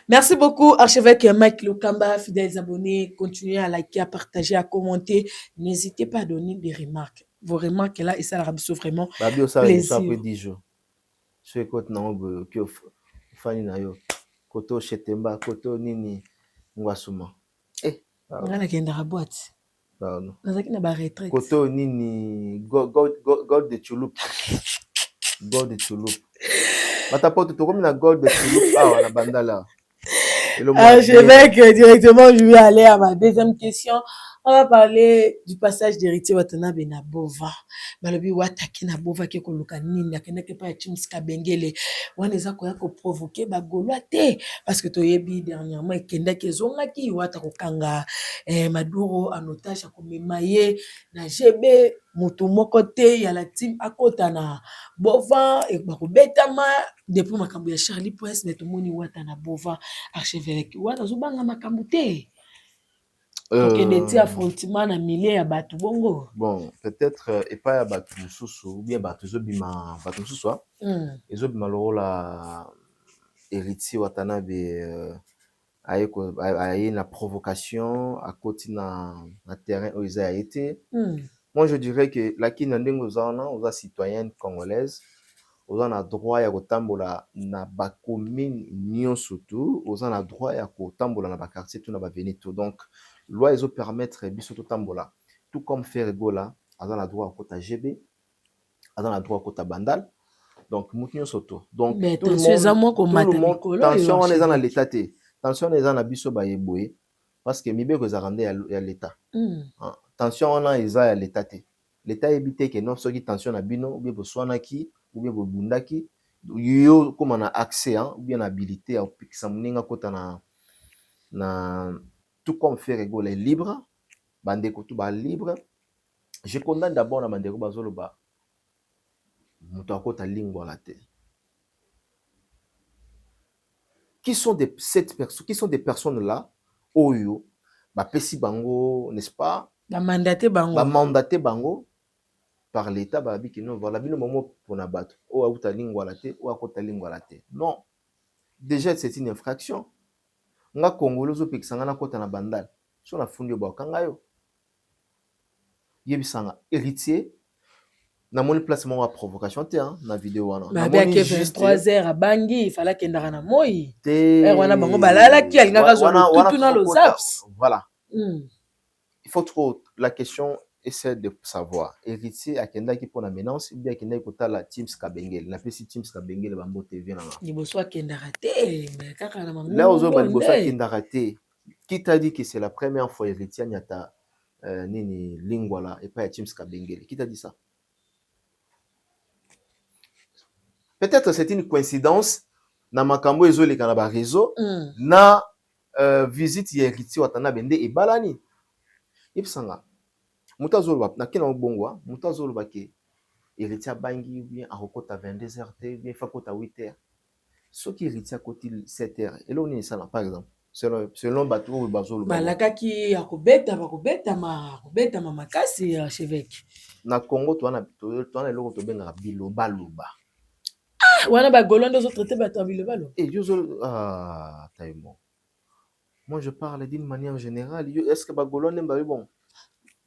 Merci beaucoup, archevêque Mike Lokamba, fidèles abonnés. Continuez à liker, à partager, à commenter. N'hésitez pas à donner des remarques. Vos remarques là, et ça la rabisso vraiment plaisir. Après 10 jours. Je écoute non que Fanny Nayo. Koto Chetemba, Koto Nini Ngwasuma. On a la boîte. Pardon. On a la retraite. Koto Nini God de Chulup. God de Chulup. Matapoto to comme la God de Chulup à la bandala. Archevêque, directement, je vais aller à ma deuxième question. On va parler du passage d'héritier Watanabe na Bova. Balobi wataki na Bova ke koluka nini akeneke pa chimska bengele. Waneza ko yako provoquer ba golate parce que toyebi dernièrement ekenda kezonga ki wata kokanga Maduro en otage ko memaye na GB mutu moko te ya la team akota na Bova e ba ko betama depuis makambo ya Charlie Prince mais tomoni wata na Bova archevêque wata zobanga makambo te. tokende ti affrontement na milieu ya bato bongo. Bon, peut-être et pas bato mosusu ou bien bato ezobima bato mosusu ezobima lokola héritier Watanabe aye na provocation akoti na terrain où ils a été. Moi je dirais que lakini ndenge oza citoyenne congolaise oza na droit ya kotambola na ba commune nyonso tu, oza na droit ya kotambola na ba quartier tu na ba veni tu. Donc loi ezo permettre biso totambola tout comme Ferregola aza na droit ya kota GB, aza na droit ya kota Bandal. Donc mutu nyonso tu. Donc tout le monde tension on est dans l'état te. Tension eza na biso ba yeboye parce que mibeko ezarande ya l'état. Tension on a eza ya l'état te. L'état ebite que non soki tension na bino ou bien boswanaki ou bien bobundaki yo comme on a accès ou bien habilité à pikisa muninga kota na tout comme Ferregola est libre, bandeko tout ba libre. Je condamne d'abord na bandeko bazoloba muto akota lingwa la te. Qui sont des personnes là oyo ba pesi bango, n'est-ce pas, ba mandaté bango par l'état ba bi que non voilà bino momo pona bato o auta lingwa la te o akota lingwa la te. Non, déjà c'est une infraction. Nga Congolais zo pekisanga na kota na Bandal so na fundi ba kanga yo yebisanga héritier na moni place mo provocation te na vidéo wana na moni 23h à Bangui il fallait qu'endara na moi wana bango balala ki alingaka zo tout na los apps. Voilà. Il faut trop la question essaie de savoir héritier akenda ki pona menace bien akenda ko tala Teams Kabengele na pesi Teams Kabengele bambo TV na ni boso akendara te mais kaka na mango là ozo ba boso akendara te. Qui t'a dit que c'est la première fois héritier nyata nini lingwala et pas Teams Kabengele? Qui t'a dit ça? Peut-être c'est une coïncidence na makambo ezoleka na ba réseau na visite ya héritier Watanabe nde ebalani ipsanga mutazolo na kena obongwa mutazolo ke héritier bangi bien akokota 22h te bien fakota 8h soki héritier akoti 7h elo ni ça par exemple selon bato bazolo balakaki akobeta ma makasi archevêque na Congo toana eloko tobenga biloba loba wana ba golondo zo traiter bato biloba loba et yo taimo. Moi je parle d'une manière générale. Est-ce que ba golonde mba bon?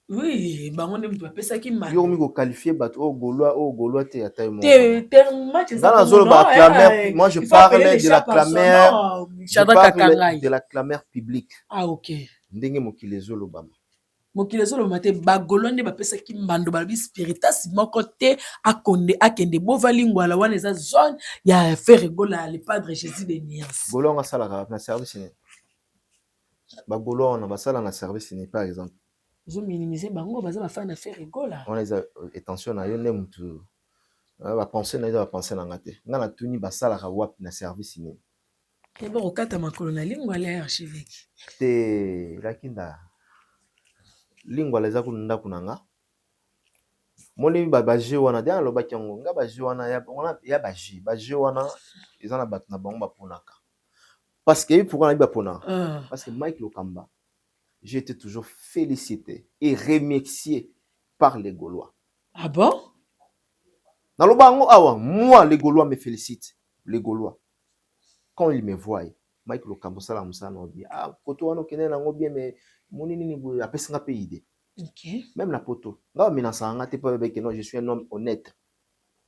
Oui, bango ne mtu apesa ki mal. Yo mi ko qualifier bato o goloa te ata mo. Match dans la zone ba clameur, moi je parle de la clameur. Je parle de la clameur publique. Ah OK. Ndenge mokile zolo bama. Mokile zolo mate ba golonde ba pesa ki mbando ba bi spiritas moko te akonde akende bovalingwala wana eza zone ya Ferregola le padre Jésus de Nias. Golonga sala na service ni. Ba golonga ba sala na service ni par exemple. Zo minimiser bango baza ba fa na Ferregola. On les attention na yo ne mutu ba penser na ngate. Ngana tuni ba sala ka wapi na service ni. Et bon okata makolo na lingwala archevêque. Te lakinda lingwala eza kununda kunanga. Moni baje wana dia loba kyango nga baje wana ya baje wana eza na bato na bango baponaka. Parce que pourquoi on a pona? Parce que Mike Lokamba, j'ai été toujours félicité et remercié par les Gaulois. Ah bon? Dans le bango awa, moi les Gaulois me félicitent, les Gaulois. Quand ils me voient, Mike Lokamba sala musa no bien. Ah, koto wana kene na ngo bien mais moni nini bo apesa nga pe idée. OK. Même la poto. Nga minasa nga te pas que non, je suis un homme honnête.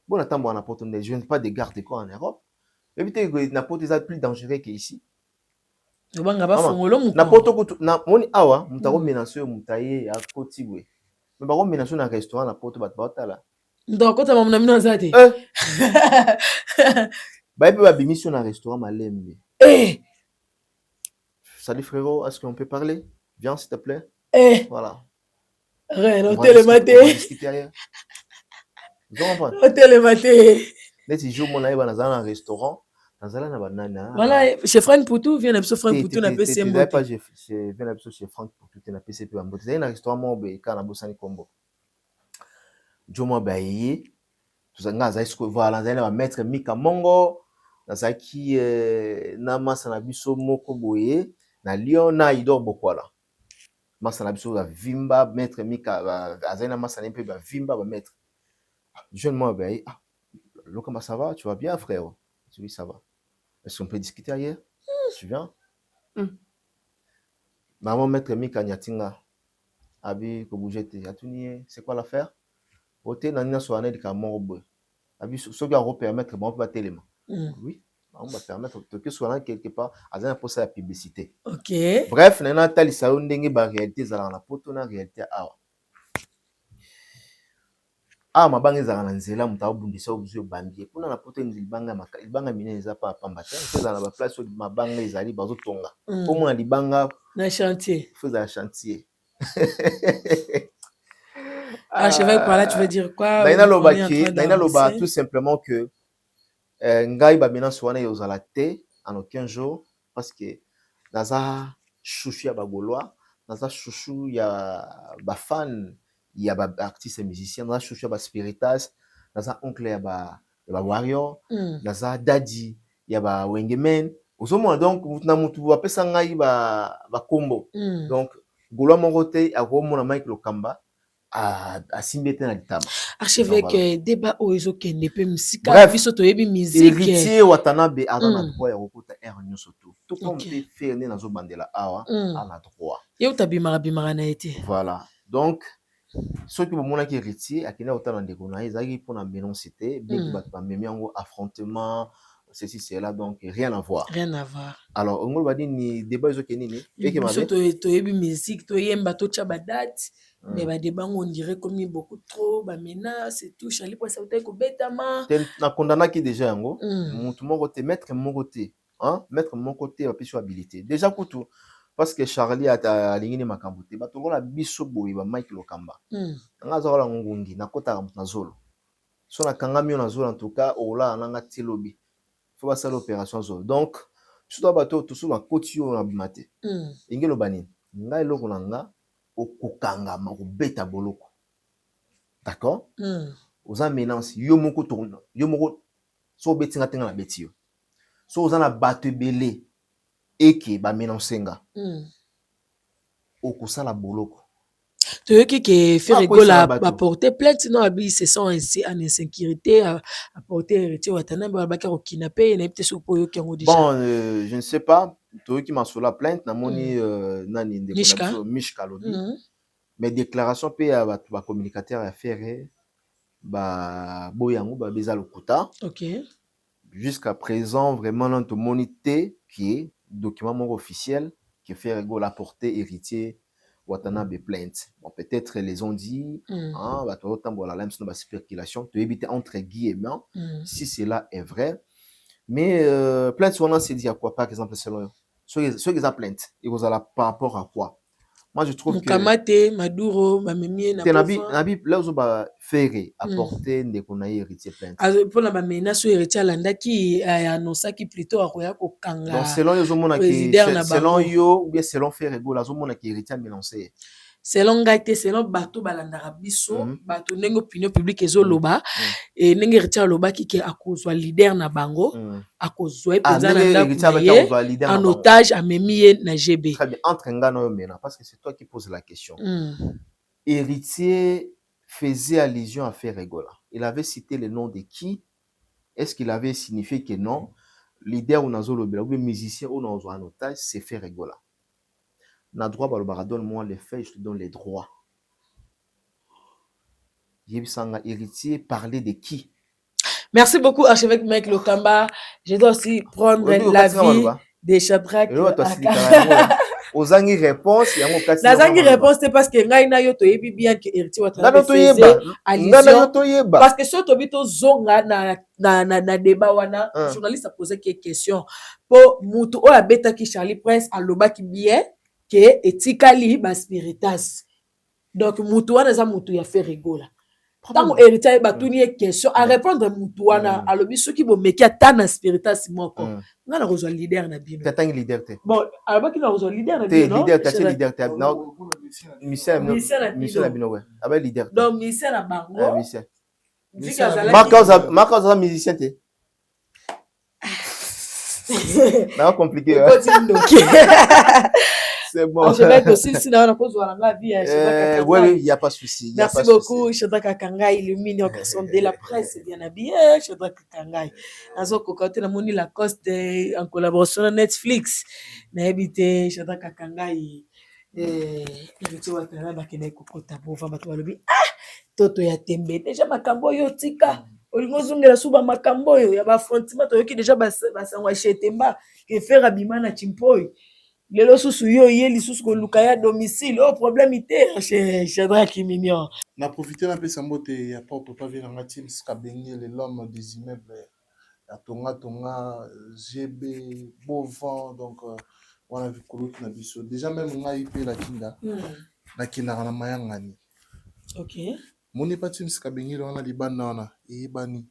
Bon attends na poto, je n'ai pas de garde quoi en Europe. Évitez que na poto est plus dangereux qu'ici. Obanga ba fongolo muko. Na poto kutu na moni awa mutako menace yo mutaye ya kotiwe. Mais ba ko menace na restaurant na poto bat batala. Ndo kota mamuna mina zate. Ba epe ba bimission na restaurant malembe. Salut frérot, est-ce qu'on peut parler? Viens s'il te plaît. Voilà. Rien, hôtel le matin. Hôtel le matin. Neti jour mon aïe na zana restaurant. Voilà, chez Franck Poutou, vient absolument Franck Poutou na PC Mbote. Pas je viens absolument chez Franck Poutou na PC Mbote. C'est un restaurant mobe kana bosani kombo. Jomo baye. Tout ça nga za isko voilà, za na maître Mika Mongo, na zaki na masa na biso moko boye, na Lyon na Idor Bokwala. masala biso ba vimba maître Mika azana masala mpe ba vimba ba maître jeune moi ben ah comment ça va, tu vas bien frère? Oui, ça va. Est-ce qu'on peut discuter ailleurs? Tu viens? Maman maître Mika nyatinga abi ko bougete atuni c'est quoi l'affaire? Ote nani so ane dika morbo abi so ga permettre bon pas tellement. Oui, on va permettre que soit quelque part azana pour la publicité. OK. Bref, nana tali sa ndenge ba réalité za na poto na réalité awa. Ah mabanga za na nzela muta obundisa obuzo bandie. Kuna na poto libanga mine za pa pambata. Za na ba place mabanga ezali bazo tonga. Pour moi libanga na chantier. Faisait chantier. Archevêque, par là, tu veux dire quoi? Daina loba tout simplement que ngai ba mena soana yozala te en aucun jour parce que naza chouchou ya ba gaulois, naza chouchou ya ba fan ya ba artiste et musicien, naza chouchou ya ba spiritas, naza oncle ya ba warrior, naza daddy ya ba wengemen. Osomona donc na mutu apesa ngai ba kombo. Donc gaulois mon te a romona Mike Lokamba a simbete na litama. Archevêque débat oizo kende pe musika biso to yebi musique héritier Watanabe azana droit ya kokota air nyonso tout comme te faire na zo bandela awa ana droit yo tabimara na été. Voilà, donc ceux qui bomona ki héritier akina otana ndeko na ezaki pour na ménoncité bien que ba memi yango affrontement ceci cela, donc rien à voir. Alors on va dire ni débat oizo kende ni et que mabe to yebi musique to yemba to cha date. Mais bah débat on dirait comme il beaucoup trop bah menace et tout Charlie pour ça ou ko betama na condamna qui déjà yango mutu moko te mettre mon côté mettre mon côté ba piso habilité déjà kutu parce que Charlie a lingini makambo te ba to la biso boyi ba Mike Lokamba nga za la ngungi na kota na zolo so na kanga mio na zolo en tout cas ola nanga tilobi faut pas ça l'opération zolo donc surtout bato tout sur la côte yo na bimate ingelo banini nga eloko na nga okokanga makobeta boloko. D'accord? Oza menance yo moko tourna yo moko so betinga tenga na beti yo so oza na bato ebele eke ba menancenga okosala boloko to yoki ke faire rigola ba porter plainte non abi se sont ainsi en insécurité à porter héritier Watanabe ba ka kidnapper na peut-être pour yo kengo déjà. Bon je ne sais pas to yoki ma sur la plainte na moni nani ndeko Mishka lodi. Mais déclaration pe ya ba communicateur ya faire ba boyango ba beza lokuta. OK. Jusqu'à présent vraiment non to monité qui est document officiel qui fait la portée héritier Watanabe plainte. Bon peut-être les ont dit ba to tambola la même spéculation to éviter entre guillemets si cela est vrai. Mais plainte on s'est dit à quoi par exemple selon ceux qui ont plainte et vous allez par rapport à quoi? Moi je trouve que Kamate Maduro mamemie na nabi là où ba faire apporter ndeko na héritier plainte pour la mamena so héritier landa qui annonça qui plutôt a koya ko kanga. Donc selon yo mona ki selon yo ou bien selon faire ego la zo mona ki héritier mélancé selon ngate selon bato balandaka biso bato ndenge opinion publique ezoloba et ndenge héritier loba ki ke akozwa leader na bango akozwa penza na ndako en otage amemie na GB. Très bien, entre ngano yo mena parce que c'est toi qui poses la question. Héritier faisait allusion à faire Regola. Il avait cité le nom de qui? Est-ce qu'il avait signifié que non leader ou nazolo bela ou musicien ou nazo en otage c'est faire Regola? Na droit balobara donne-moi les faits, je te donne les droits. Yebisanga héritier parler de qui? Merci beaucoup archevêque Mike Lokamba. Je dois aussi prendre l'avis des Shadrach. Ozangi réponse yango kasi nazangi réponse c'est parce que ngai na yo to yebi bien que héritier Watanabe faisait allusion parce que soto bito zonga na débat wana journaliste a posé quelques questions pour mutu o abeta ki Charlie Prince aloba ki bien que etikali ba spiritas donc mutu wana za mutu ya fait rigola tant héritier batuni question à répondre mutu wana alobi soki bo meki ata na spiritas moko nga na rezo leader na bino tatangi leader te bon alobaki na rezo leader na bino leader ta leader te non mission na bino ouais aba leader donc mission na bango mission Marcos musicien te c'est compliqué C'est bon. Archevêque aussi, si on a cause de la vie, Oui, il n'y a pas de souci. Merci beaucoup, Shadraka Kangai, le mini garçon de la presse, bien habillé, Shadraka Kangai. Nazo kokote na moni Lacoste en collaboration avec Netflix. Na habité Shadraka Kangai. Invité wa kana bakene kokota bova bato balobi toto ya tembe déjà makambo yo tika olingo zungela suba makambo yo ya ba frontima to yoki déjà basangwa chetemba ke faire abima na chimpoi lelo susu yo yeli susu ko luka ya domicile au problème ité chez Shadraki Mignon. Na profiter un peu sambote ya propre pas venir en team Skabengi l'homme des immeubles ya tonga GB Beauvant donc on a vu Koloki na biso déjà même ngai pe la kinda na kinda na mayangani. OK. Moni pas team Skabengi on a libana wana e bani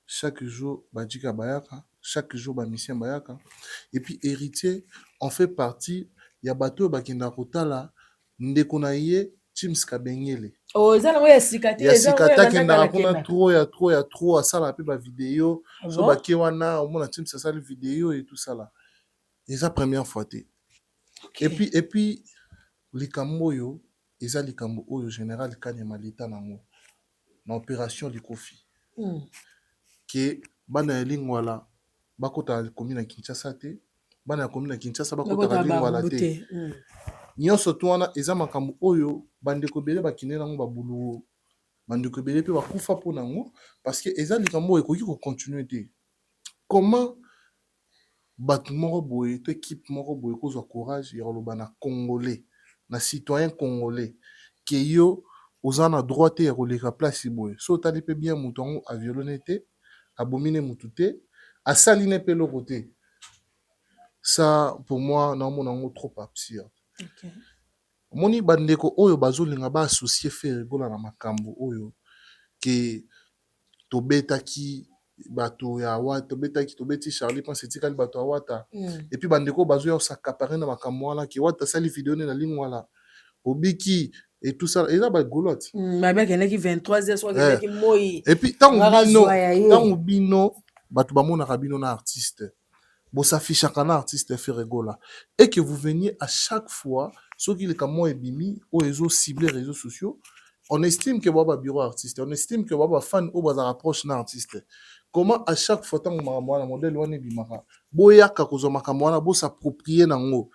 chaque jour badjika bayaka chaque jour ba mission bayaka et puis héritier on fait partie ya bato bakinda kotala ndeko na ye team Skabengele. Oh, ça na ya sikati eza na kuna trop asala pe ba vidéo so ba ke wana omona team ça sala vidéo et tout ça là. Eza première fois té. Okay. Et puis likambo yo eza likambo oyo général Kanyama leta nango na opération Likofi. Que bana ya lingwala bakota commune na Kinshasa te bana ya commune na Kinshasa bakota lingwala te nyonso to wana eza makambo oyo bandeko bele bakine nango babulu bandeko bele pe bakufa po nango parce que eza likambo ekoki ko continuer te comment batu moko boye to équipe moko boye kozwa courage ya koloba na congolais na citoyen congolais que yo oza na droit te ya koleka place boye so tali pe bien mutu yango a violone te abomine mutu te asaline pe loko te ça pour moi naomona trop absurde. Okay. Moni bandeko oyo bazolinga ba associer Ferregola na makambo oyo ke tobetaki bato ya wata tobeti Charlie pense etikali bato ya wata et puis bandeko bazoya s'accaparer na makambo wana ke wata sali vidéo na ligne wala obiki et tout ça et là ba golotte mabek enaki 23h soit enaki moi et puis tant bino bato bamona kabino na artiste bon s'affiche à artiste Ferregola et que vous veniez à chaque fois ceux qui les camo et bimi ou réseaux ciblés réseaux sociaux on estime que baba bureau artiste on estime que baba fan au bazar approche na artiste comment à chaque fois tant makamwana modèle wana bimaka boya ka kozo makamwana bo s'approprier nango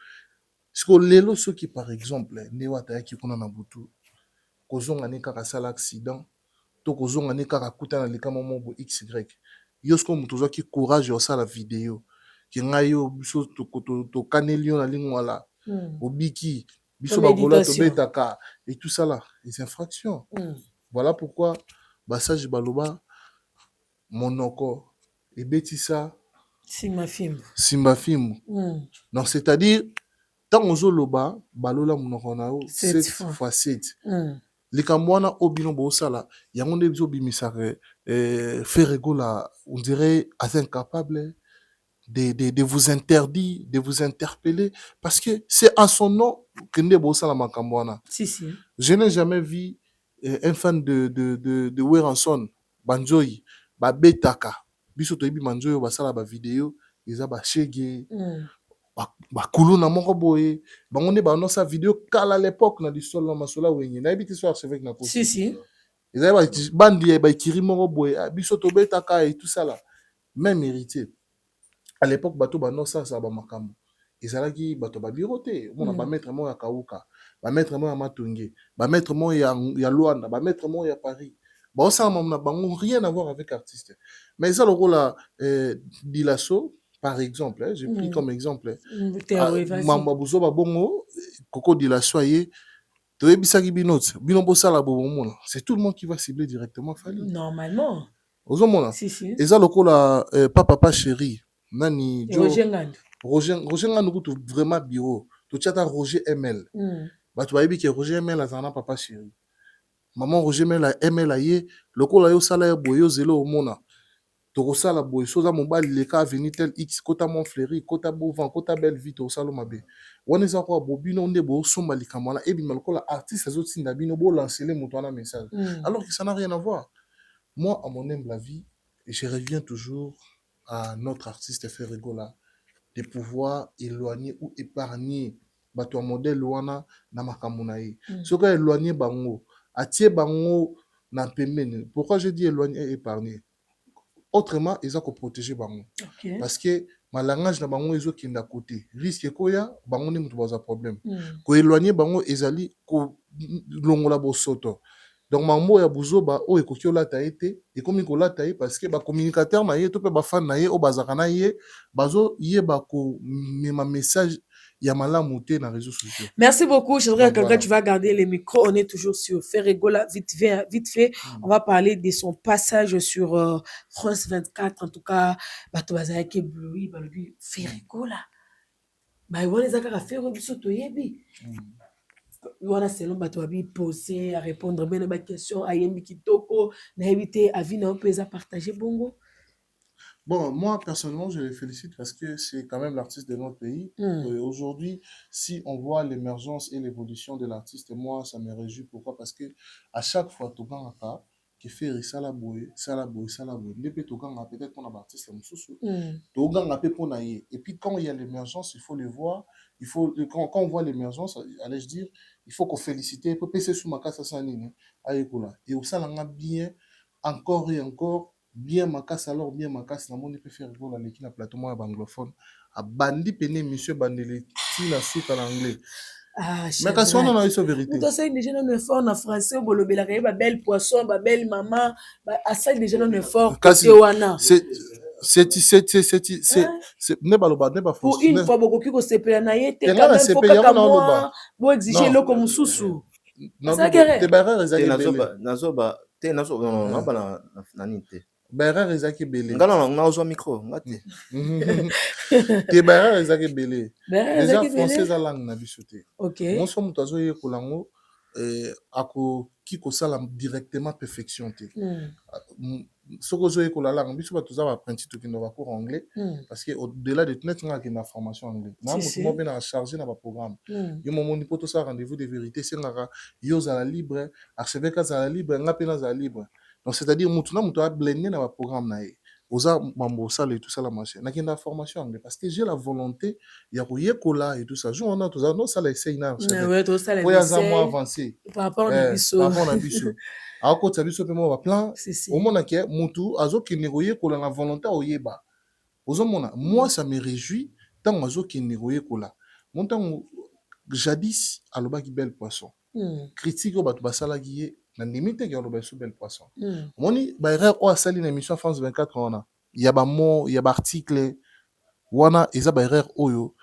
parce que lelo ceux qui par exemple ne wata ki kuna na butu kozonga ne kaka sala accident to kozonga ne kaka kutana likama mo xy yosko mutozo ki courage yo sala vidéo ki ngai yo biso to kaneli yo na lingwala obiki biso bagola to betaka et tout ça là les infractions voilà pourquoi basage baloba monoko et betisa simba film non c'est-à-dire tant ozo loba balola monoko na o 7x7 likambo wana obino bo sala yango nde biso bimisaka Ferregola on dirait assez incapable de vous interdire, de vous interpeller, parce que c'est en son nom que nous sommes la Makambouana. Si. Je n'ai jamais vu un fan de Weranson, Banjoy, Betaka, Bisoto Ibi Banjoy, Basala, ba vidéo, ils ont Shege, Bakulu na moko boye, Bangone Bano sa vidéo, car à l'époque, na di solo masola wenye, na habité sur archevêque na kosi. Si. Ils ont bandi, Kiri moko boye, Bisoto Betaka et tout ça là, même héritier. À l'époque bato bano ça ba makambo ezalaki bato ba biroté mona ba maître mo ya Kauka ba maître mo ya Matonge ba maître mo ya Luanda ba maître mo ya Paris ba ça na bango rien à voir avec artiste mais ça le rôle Dilasso par exemple j'ai pris comme exemple Mamba Buzo ba bongo Koko Dilasso aye to ebisaki bino bosala bobo c'est tout le monde qui va cibler directement Fali normalement ozomona si et ça le rôle papa chéri nani Roger Ngandou tout vraiment bureau tout tchata Roger ML tu vas que Roger ML azana papa chéri maman Roger ML aye lokola yo sala ya boyo zelo omona to sala boyo soza mobali le ka venir tel x kota mon fleuri kota Beauvant kota belle vie to sala mabe wona za ko bobino nde bo somba likamala e bima lokola artiste azotinda bino bo lancer le moto na message alors que ça n'a rien à voir. Moi à mon humble avis je reviens toujours à notre artiste Ferregola de pouvoir éloigner ou épargner bato modèle wana na makambo na ye. Soka éloigné bango, atie bango na pembeni. Pourquoi je dis éloigné et épargné? Autrement, ils ont protéger bango. Okay. Parce que ma langage na bango ezo kinda côté. Risque koya bango ne mutu baza problème. Ko éloigner bango ezali ko longola bosoto. Donc mambo ya buzoba o ekoki olata ete ekomi kolata ye parce que ba communicateur na ye to pe ba fan na ye o bazaka na ye bazo ye ba ko mema message ya malamu te na réseaux sociaux. Merci beaucoup. Je voudrais que Voilà. tu vas garder les micros. On est toujours sur Ferregola. Vite fait. On va parler de son passage sur France 24. En tout cas, bato bazaki blui balobi Ferregola. Ba wona zaka faire biso to yebi. Wana selon bato babi poser à répondre bien à question ayembi kitoko na éviter avis na pesa partager bongo. Bon, moi, personnellement, je les félicite parce que c'est quand même l'artiste de notre pays. Et aujourd'hui, si on voit l'émergence et l'évolution de l'artiste, moi, ça me réjouit. Pourquoi? Parce que à chaque fois, Toganga qui fait Salaboy, peut-être qu'on a artiste Toganga pour naïe. Et puis, quand il y a l'émergence, il faut le voir. Il faut, quand on voit l'émergence, allais-je dire, il faut qu'on félicite. Il faut passer sous ma casse à Sanine. Et au sein, on a bien, encore et encore, bien ma casse alors bien ma casse na moni peut faire rigoler l'équipe na plateau moi anglophone a bandi pené monsieur bandeli ti la suite en anglais mais casse on a eu sa vérité tout ça déjà non effort en français bolobela ka ba belle poisson ba belle maman ba asa déjà non effort côté wana c'est ne baloba ne ba pour une fois beaucoup qui ko sepela na yete quand même faut que moi bo exiger le comme susu non te barrer ezaki nazoba te nazo non bana nani te Barrer ezaki belé. Ngala na ozo micro ngati. Te barrer ezaki belé. Déjà français za langue na biso te. OK. Mon so muto azo yekola ngo ako ki ko sala directement perfection te. Soko zo yekola langue biso bato za ba apprenti to kinova cours anglais parce que au-delà de net nga ki na formation anglais. Na muto mo bena charger na ba programme. Yo mo moni poto sa rendez-vous de vérité c'est ngaka yo za la libre, archevêque za la libre, nga pena za libre. Donc, c'est-à-dire, mutu a blendé dans le programme naïe. Oza mambo sala et tout ça la machine. Na kinda formation anglais parce que j'ai la volonté ya koyekola et tout ça. Jo on a tout ça non ça la essaye na. Ouais, tout ça la essaye. Pour ya avancer. Par rapport à biso. Par rapport à biso. A ko tsabiso pe mo ba plan. Au mona ke mutu azo kine koyekola na volonté oyeba. Ozo mona moi ça me réjouit tant azo kine koyekola. Mon temps jadis aloba ki belle poisson. Critique au batu basala ki na limite qui a le bel poisson. Moni ba erreur o asali na émission France 24 on a. Il y a ba mot, il y a ba article wana eza ba erreur oyo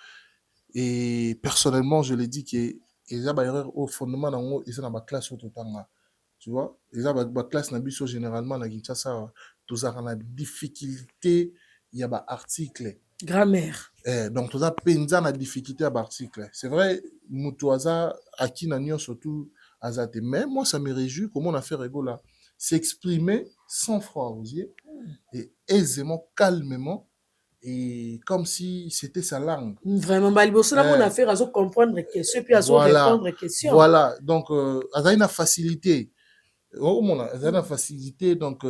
et personnellement je le dis que eza ba erreur au fondement nango eza na ba classe au totanga. Tu vois? Eza ba classe na biso généralement na Kinshasa tozaka na difficulté il y a ba article grammaire. Donc toza penza na difficulté à ba article. C'est vrai mutuaza aki na nyo surtout Azate. Mais moi, ça me réjouit comment on a fait Regola s'exprimer sans froid aux yeux et aisément, calmement et comme si c'était sa langue. Vraiment, Baliboso, on a fait raison comprendre question puis à répondre question. Voilà, donc, il y a une facilité. Il y a une facilité, donc,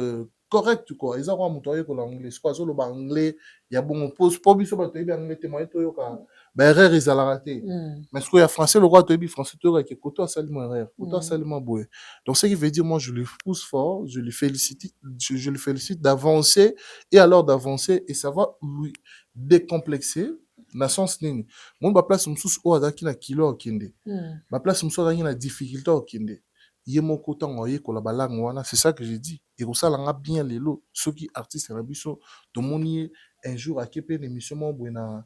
correct quoi. Ils ont montré que l'anglais, soit sur le anglais, il y a bon pose pas biso ba toyebi anglais témoin to yoka. Ba erreur ils a raté. Mais ce qu'il y a français le roi toyebi français to yoka koto asalement erreur, koto asalement boé. Donc ce qui veut dire moi je le pousse fort, je le félicite d'avancer et alors d'avancer et ça va lui décomplexer na sens nini. Mon ba place msusu o azaki na kilo okinde. Ba place msusu azaki na difficulté okinde. Yemoko tango yekola balangue wana, c'est ça que j'ai dit. Et ça langa bien les lots ceux qui artistes na biso to moni un jour à kepe l'émission mambo na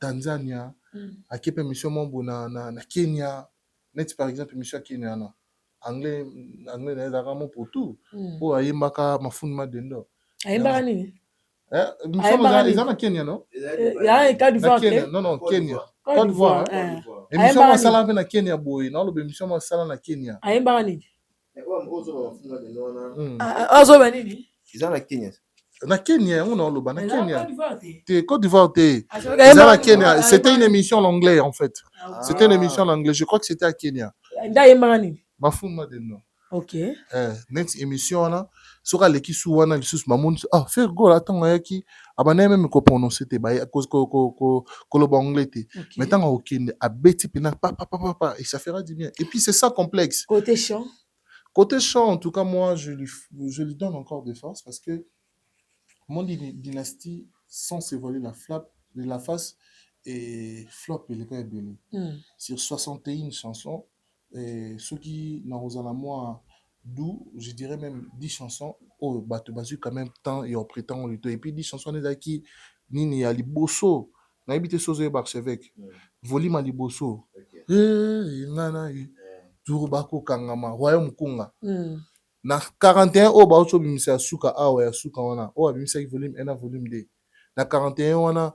Tanzania à kepe émission mambo na Kenya net par exemple émission Kenya na anglais na vraiment pour tout pour ayembaka mafundima dendo ayembaka nini émission na Kenya non ya Côte d'Ivoire non Kenya Côte d'Ivoire émission masala na Kenya boy na lo émission masala na Kenya ayembaka nini Ozo banini Ils ont la Kenya. Na Kenya, on a loba na Kenya. Côte d'Ivoire, na Kenya. C'était une émission en anglais en fait. C'était une émission en anglais. Je crois que c'était à Kenya. Ndaimani. Mafuma de non. Ok. Net émission wana soka leki su wana lisusu mamoni ah faire go la tanga yaki abana même ko prononcer te ba ko lo anglais te Ok. mais tanga okende abeti pena pa et ça fera du bien et puis c'est ça complexe Côté chant. côté chant en tout cas moi je lui donne encore des forces parce que mon dynastie sans se voler la face et flop il est bien sur 61 chansons et ceux qui n'ont pas moi d'où je dirais même 10 chansons oh bah tu basu quand même temps et on prétend et puis 10 chansons les qui nini ali bosso na habité sozo barchevêque volume ali bosso eh nana turu bako kangama royaume kunga na 41 o ba ocho bimisa suka awa ya suka wana o bimisa volume 1 na volume 2 na 41 wana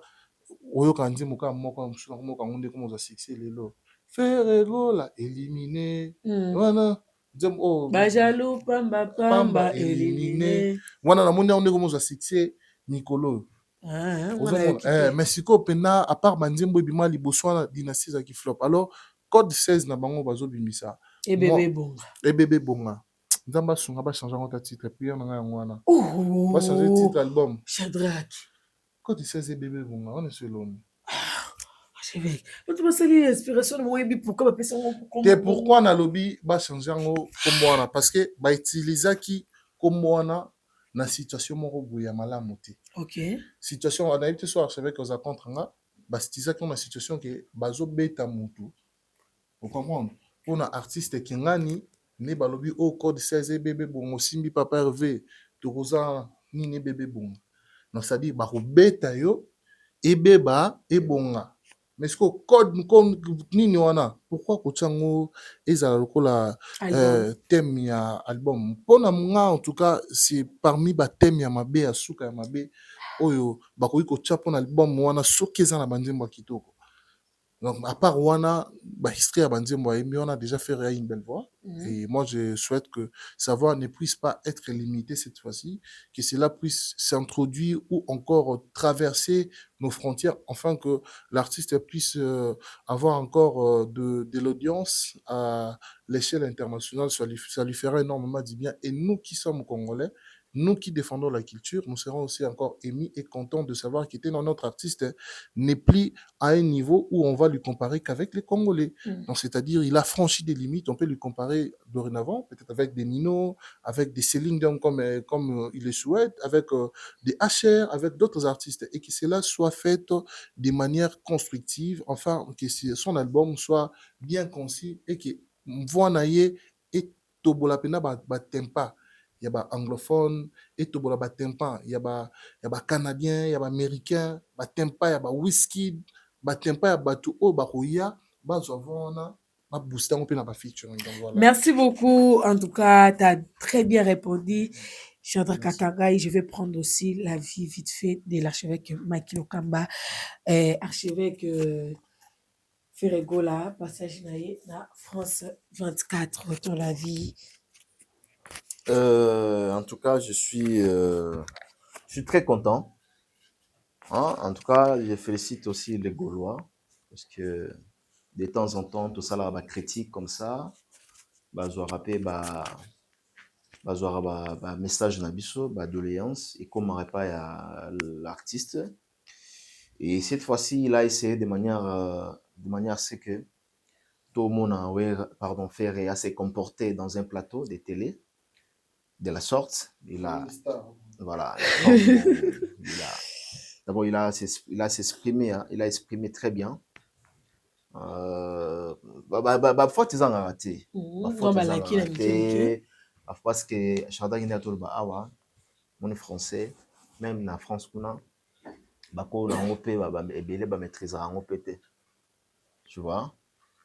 oyo kanzi muka moko musula moko ngunde ko moza succès lelo faire gola éliminer wana dem o Bajalou pamba éliminé. wana na monde on ko moza succès Nicolo mais siko pena à part banzembo ebima liboso wana dynastie za ki flop alors code 16 na bango bazo bimisa et bébé bonga nzamba sunga ba changer notre titre puis on a yango wana oh ba changer titre album Shadrach code 16 bébé bonga on est sur l'homme archevêque tu penses que l'inspiration de moi pourquoi pas ça pourquoi na lobby ba changer ngo comme wana parce que ba utiliser ki comme wana na situation moko boya malamu te ok situation on a été sur archevêque aux contre nga ba stisa comme situation que bazo beta mutu vous comprenez pour un artiste qui ngani ne balobi au code 16 bébé bongo simbi papa Hervé tokoza nini bébé bongo donc ça dit ba robeta yo ebeba ebonga mais ce que code nini wana pourquoi ko tsango ezala lokola thème ya album pona nga en tout cas c'est parmi ba thème ya mabe ya suka ya mabe oyo bakoki ko tsa pona album wana soki eza na banzembo kitoko. Donc, à part Wana, history on a déjà fait une belle voix. Et moi, je souhaite que sa voix ne puisse pas être limitée cette fois-ci, que cela puisse s'introduire ou encore traverser nos frontières, afin que l'artiste puisse avoir encore de l'audience à l'échelle internationale. Ça lui fera énormément du bien. Et nous qui sommes Congolais, nous qui défendons la culture, nous serons aussi encore émis et contents de savoir qu'était notre artiste n'est plus à un niveau où on va lui comparer qu'avec les Congolais. Donc, c'est-à-dire, il a franchi des limites. On peut lui comparer dorénavant, peut-être avec des Nino, avec des Céline Dion comme il le souhaite, avec des HR, avec d'autres artistes, et que cela soit fait de manière constructive, enfin, que son album soit bien concis et que Mvoanaye et Tobolapena tempa. Il y a ba anglophone et tobola ba tempa, il y a ba canadien, il y a ba américain, ba tempa, il y a ba whisky, ba tempa, il y a ba tout o ba roya, ba zovona, ba booster on peut na ba featuring. Voilà. Merci beaucoup, en tout cas, tu as très bien répondu. Chandra Kakagai, je vais prendre aussi la vie vite fait de l'archevêque Mike Lokamba, archevêque Ferregola, passage na France 24, retour la vie. En tout cas, je suis très content. Hein? En tout cas, je félicite aussi les Gaulois parce que de temps en temps, tout ça là, bah, critique comme ça, bah, je rappelle, bah, message nabiso, bah, doléance et comment réparer à l'artiste. Et cette fois-ci, il a essayé de manière à ce que tout le monde faire assez comporté dans un plateau de télé. De la sorte, il a, voilà, d'abord il a s'exprimé, hein, il a exprimé très bien. Faute ils ont raté, parce que Chanda qui n'est pas mon français, même na France kuna, bako na ngopé ebele ba maîtriser ngopé, tu vois,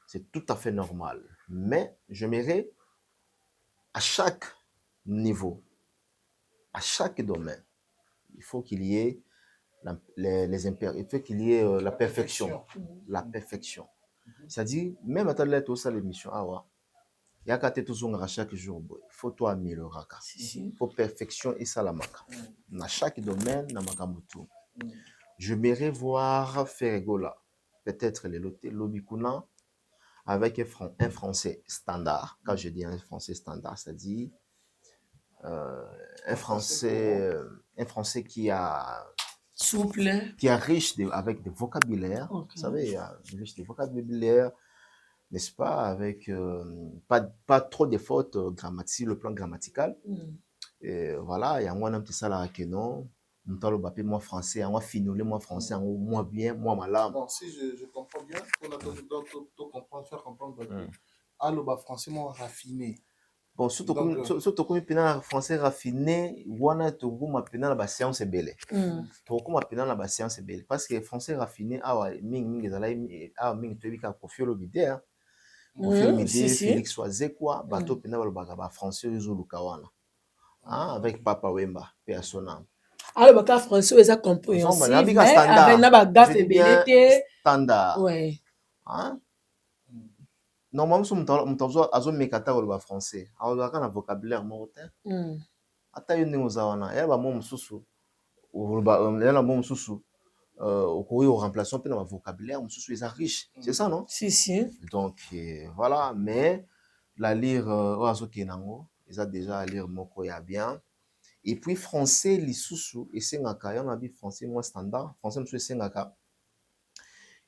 c'est tout à fait normal. Mais j'aimerais à chaque niveau, à chaque domaine, il faut qu'il y ait il faut qu'il y ait la perfection. La perfection. C'est-à-dire, même à l'aide de l'émission, il y a qu'à chaque jour, il faut toi améliorer. Il faut perfection et ça la marque. Dans chaque domaine, dans Makamutu. Je m'aimerais voir Ferregola, peut-être les Lobikuna, avec un français standard. Quand je dis un français standard, c'est-à-dire un français qui a Souple. qui est riche avec des vocabulaires. Ok. Vous savez, il y a riche de vocabulaire, n'est-ce pas, avec pas trop de fautes sur le plan grammatical. Et voilà, il y a un petit salaire que non. Nous allons bapper moi français, moi finoler moi français, moi bien, moi malade. Bon, si je comprends bien, on a comprendre, faire comprendre que allo français moi raffiné. Bon, surtout comme un français raffiné, wana togo ma pena la séance est belle. Togo ma pena la séance est belle parce que français raffiné awa ming ezalai awa ming tobika Koffi Olomide, Koffi Olomide, Félix Soazé quoi, bato pena ba français ezoluka wana. Avec Papa Wemba, personnel. Alors, le français est compréhensible, mais avec la gaffe et standard. Ouais. Normalement, si on a mekata le français, on a un vocabulaire mortel. Ata yone ngozawana, ya ba mom susu. Ou la mom susu. Au remplaçant pe na vocabulaire, mususu est riche. C'est ça non? Si. Donc voilà, mais la lire oazo kenango, ils a déjà à lire moko ya bien. Et puis français lisusu et sengaka, y en a bi français moins standard, français mususu sengaka.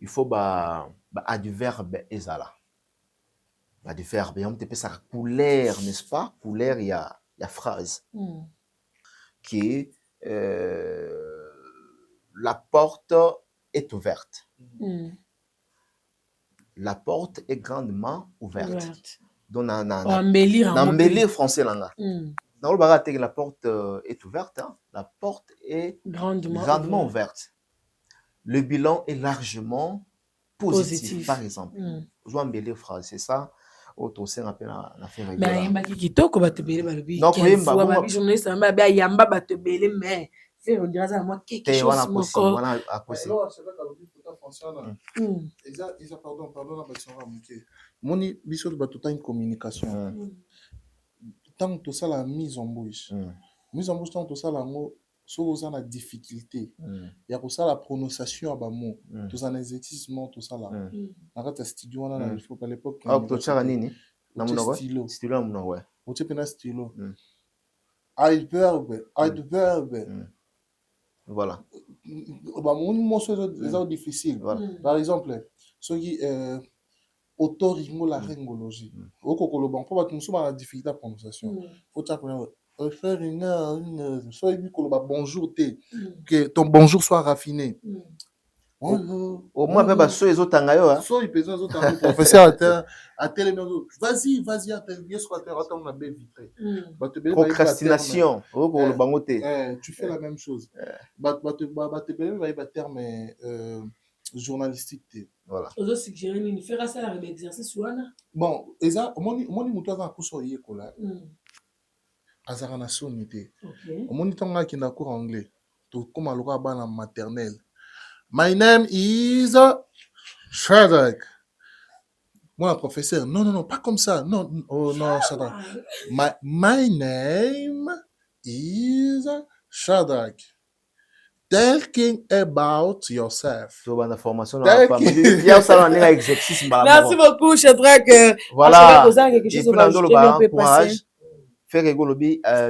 Il faut ba adverbe ezala. Adverbe, on peut sa couleur, n'est-ce pas? Couleur, il y a phrase qui est la porte est ouverte. La porte est grandement ouverte. Donc, embellir français là. Dans le barat, la porte est ouverte. Hein? La porte est grandement ouverte. Le bilan est largement positif. Par exemple. Je dois embellir phrase, c'est ça. Auto c'est un peu la faire rigoler. Mais yamba kitoko batebele balobi. Non, yamba ba journaliste amba ba yamba batebele mais c'est on dirait ça moi quelque chose moko. Voilà à cause. Alors c'est vrai que le fonctionne. Ils pardon la version ramuke. Moni biso batota une communication. Tant tout ça la mise en bouche. Mise en bouche tant tout ça la mot so ça la difficulté. Il y a pour ça la prononciation à bas mot. Tout ça l'exercice tout ça là. Arrête studio on a il faut à l'époque. Ah tu as nini? Na muno stylo. Stylo muno ouais. O tu pena stylo. Adverbe. Voilà. Bah mon mot c'est difficile. Par exemple, ce qui autorimo la ringologie. Au kokolo ban pour battre la difficulté à prononciation. Faut tu apprendre faire une soit bonjour que ton bonjour soit raffiné. Au moins même ceux les autres tangayo soit il pèse autres professeur à télé vas-y bien soit attends la belle vitrée. Procrastination pour le bangoté. Tu fais la même chose. Te belle va terme journalistique. Voilà. Aux autres suggérer une faire ça avec l'exercice wana. Bon, eza moni mutu za kuso yekola. Azara na sonité. Moni tonga ki na cours anglais. To comme aloka bana maternelle. My name is Shadrach. Moi, professeur, non, pas comme ça. Non, non, Shadrach. My name is Shadrach. Talking about yourself. Merci beaucoup, Shadrach. Voilà. Courage. Faire rigolo,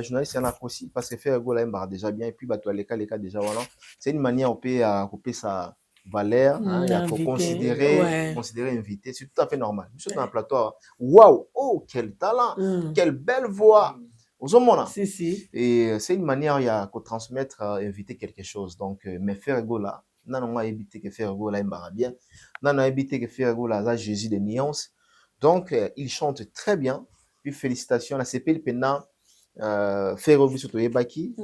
journaliste, il y en a aussi parce que faire rigolo, il déjà bien. Et puis, les cas déjà, voilà. C'est une manière, on peut couper sa valeur. Il faut considérer invité. C'est tout à fait normal. Je suis dans un plateau. Waouh! Oh, quel talent! Quelle belle voix! Si. Et c'est une manière, il y a qu'à transmettre, inviter quelque chose. Donc, mais faire rigolo, non, on a évité que faire rigolo, il va bien. Non, on a évité que faire rigolo, là, Jésus de nuances. Donc, il chante très bien. Puis félicitations, la CPL pendant faire revu sur Toyebaki,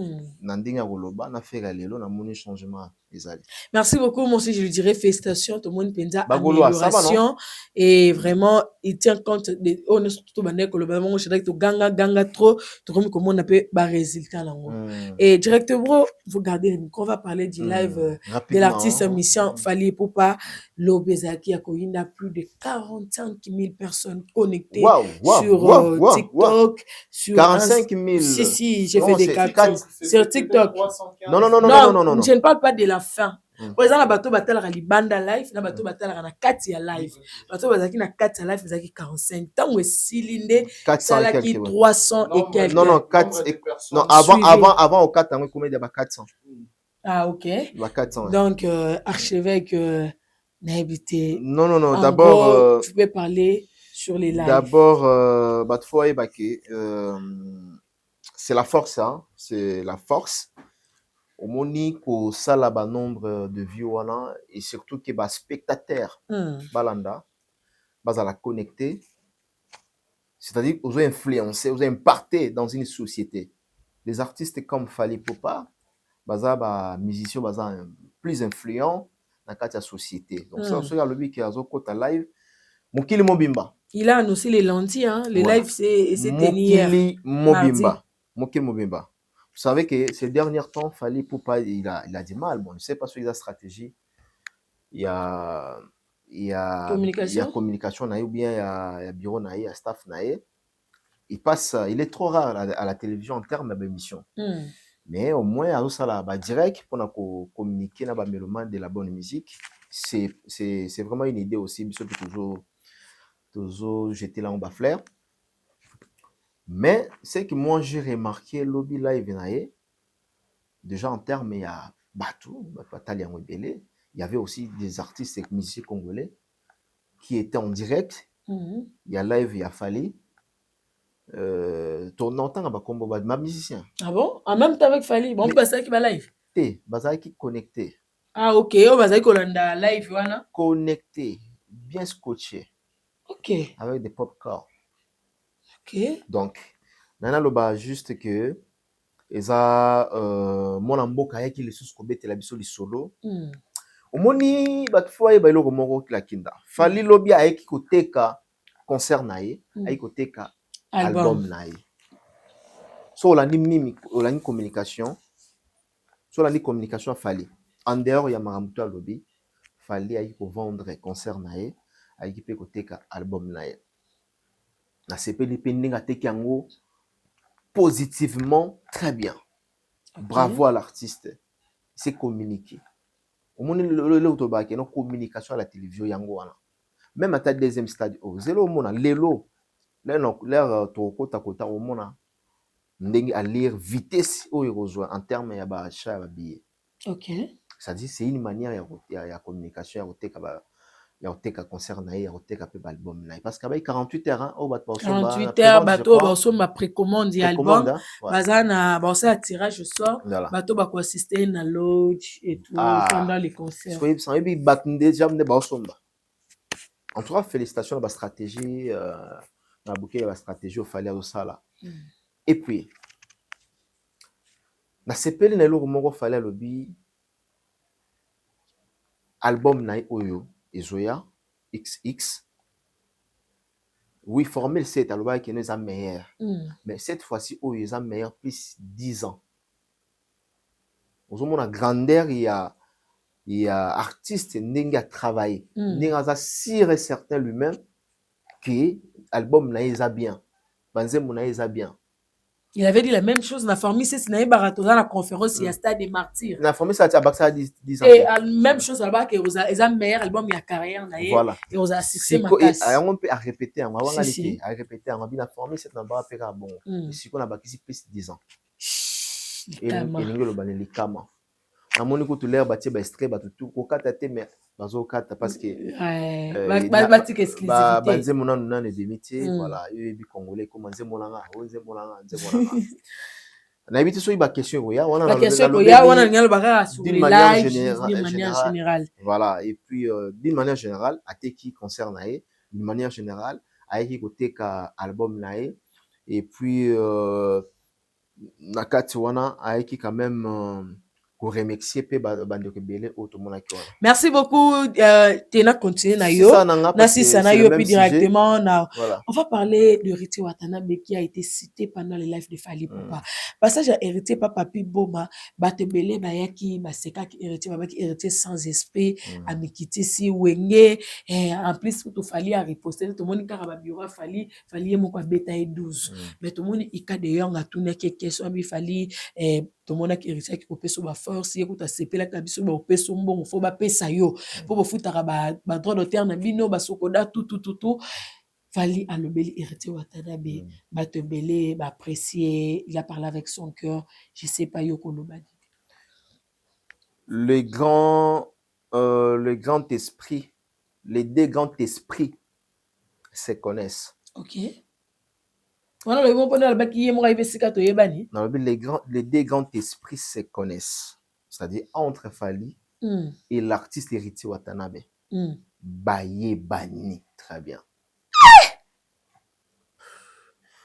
Nandinga Goloba, na faire lelo, na moni changement des alliés. Merci beaucoup, moi aussi je lui dirais félicitations, tout le monde pensa amélioration et vraiment il tient compte de on est surtout bané que le ballon je dirais que ganga trop, tout comme comment on appelle bas résultat là. Et directement vous gardez le micro, on va parler du live de l'artiste Mission Fally Ipupa Lobezaki à Koyinda, plus de 45 000 personnes connectées sur TikTok, sur 45 000. Si, j'ai fait des captures sur TikTok. Non. Je ne parle pas de la fin. Par exemple, bateau batalaka libanda live, na bateau batalaka na kati ya live. Bateau bazaki na kati ya live, bazaki 45. Tango esilinde, 400 et salaki quelques. 300 et quelques. Non, 4. Non, avant au 4, on combien de 400. Ah, ok. 400. Donc, archevêque, n'habité. Non. En D'abord. gros, tu peux parler sur les lives. D'abord, c'est la force, hein. C'est la force. Au moni ko sala ba nombre de vues wana et surtout que ba spectateurs balanda bazala connecté, c'est-à-dire aux influencer, aux impacter dans une société. Les artistes comme Fally Ipupa baza ba musiciens baza plus influents dans la société. Donc ça c'est le but qui a zokota live Mokili Mobimba. Il a annoncé les lentilles, hein. Les lives c'est tenu hier. Mokili Mobimba. Vous savez que ces derniers temps, Fally Ipupa, il a du mal. Bon, je ne sais pas sur la stratégie. Il y a communication, ou bien il y a bureau, il y a staff. Il est trop rare à la télévision en termes d'émission. Mais au moins, à ça, direct, pour communiquer avec les mélomanes de la bonne musique, c'est vraiment une idée aussi. Il faut toujours jeter là en bas flair. Mais c'est que moi j'ai remarqué lobby live déjà en termes il y a Batou, il y avait aussi des artistes et musiciens congolais qui étaient en direct. Il y a live, il y a Fally. Tournant temps à combo ma musicien. Ah bon? En même temps avec Fally, bon bah ça qui va live. Bazai qui connecté. Ah ok, oh bazai kolanda live wana. Connecté, bien scotché. Ok. Avec des popcorn. Ok. Donc, nana loba juste que eza mon amboka yaki les sous kobete la biso li solo. Omoni batfoye ba iloko moko la kinda. Fally lobi ayeki koteka concert nae, ayeki koteka album nae. So la ni communication. So la ni communication Fally. En dehors ya maramuto lobi, Fally ayeki ko vendre concert nae, ayeki pe koteka album nae. Na sepeli pending ateki yango positivement très bien. Bravo à l'artiste. C'est communiqué. Au moins le communication à la télévision yango wana. Même à ta deuxième stade au zéro mona lelo l'air toko kota au mona ndenge à lire vitesse au rejoint en termes ya ba achat ba billet. OK. Ça dit c'est une manière ya communication ya oteka ba ya oteka concert na ya oteka pe album na parce que 48 heures hein au bat 48 heures bateau baso ma précommande album bazana baso tirage au sort bateau ba ko assister na lodge et tout pendant les concerts. Soyez sans bi bat déjà ne baso en tout cas félicitations à la stratégie na bouquet la stratégie au fallait au sala. Et puis na sepeli na lo moko fallait lobby album na oyo Ezoya XX. Oui, Formule 7, alors qui est meilleur. Mais cette fois-ci, où ils sont meilleurs plus 10 ans. Au moment la grandeur, il y a artiste qui a travaillé. Il a sûr et certain lui-même que l'album n'a bien. Banzem n'a bien. Il avait dit la même chose. La famille, c'est Sinaï Barato dans la conférence, il y a Stade des Martyrs. La famille, ça a 10 ans. Et même chose là-bas, que ils ont meilleur album, il y a carrière. Voilà. Et ils ont assisté ma casse. On peut répéter, à répéter, on a formé cette number à bon. Si on a bâti plus 10 ans. Et nous le banner les kama. À mon écoute, l'air bâti extrait, tout au cas mais bazo kata parce que bâti exclusivité. Banze mona nuna ne demitier, voilà, et congolais comment nze molanga, nze molanga. Na habité so iba question ya wana la question ya wana ngalo baka sur les lives d'une manière générale. Voilà, et puis d'une manière générale, à te qui concerne d'une manière générale, à qui côté ka album nae et puis nakati wana à qui quand même merci beaucoup. Tena continuer na yo. Nasi sana yo puis directement na. On va parler de Héritier Watanabe qui a été cité pendant les lives de Fally Ipupa. Passage à Héritier Papa Piboma, Batebele Bayaki, Baseka qui Héritier Babaki Héritier sans esprit, Amikiti si Wenge, en plus tout Fally a riposté tout le monde car ba bureau Fally mo kwa beta 12. Mais tout le monde ika de yonga tuna ke question bi Fally tout le monde qui héritier qui peut sur force et que tu la biso ba opeso mbongo faut ba pesa yo pour ba futara ba droit d'auteur na bino ba sokoda tout Fally alobeli héritier Watanabe ba te belé ba apprécier, il a parlé avec son cœur, je sais pas yo koloba. Le grand esprit, les deux grands esprits se connaissent. OK. On a le bon pendant le bac qui est moi sika to yebani. Non, les deux grands esprits se connaissent. C'est-à-dire entre Fally et l'artiste héritier Watanabe. Baye bani, très bien.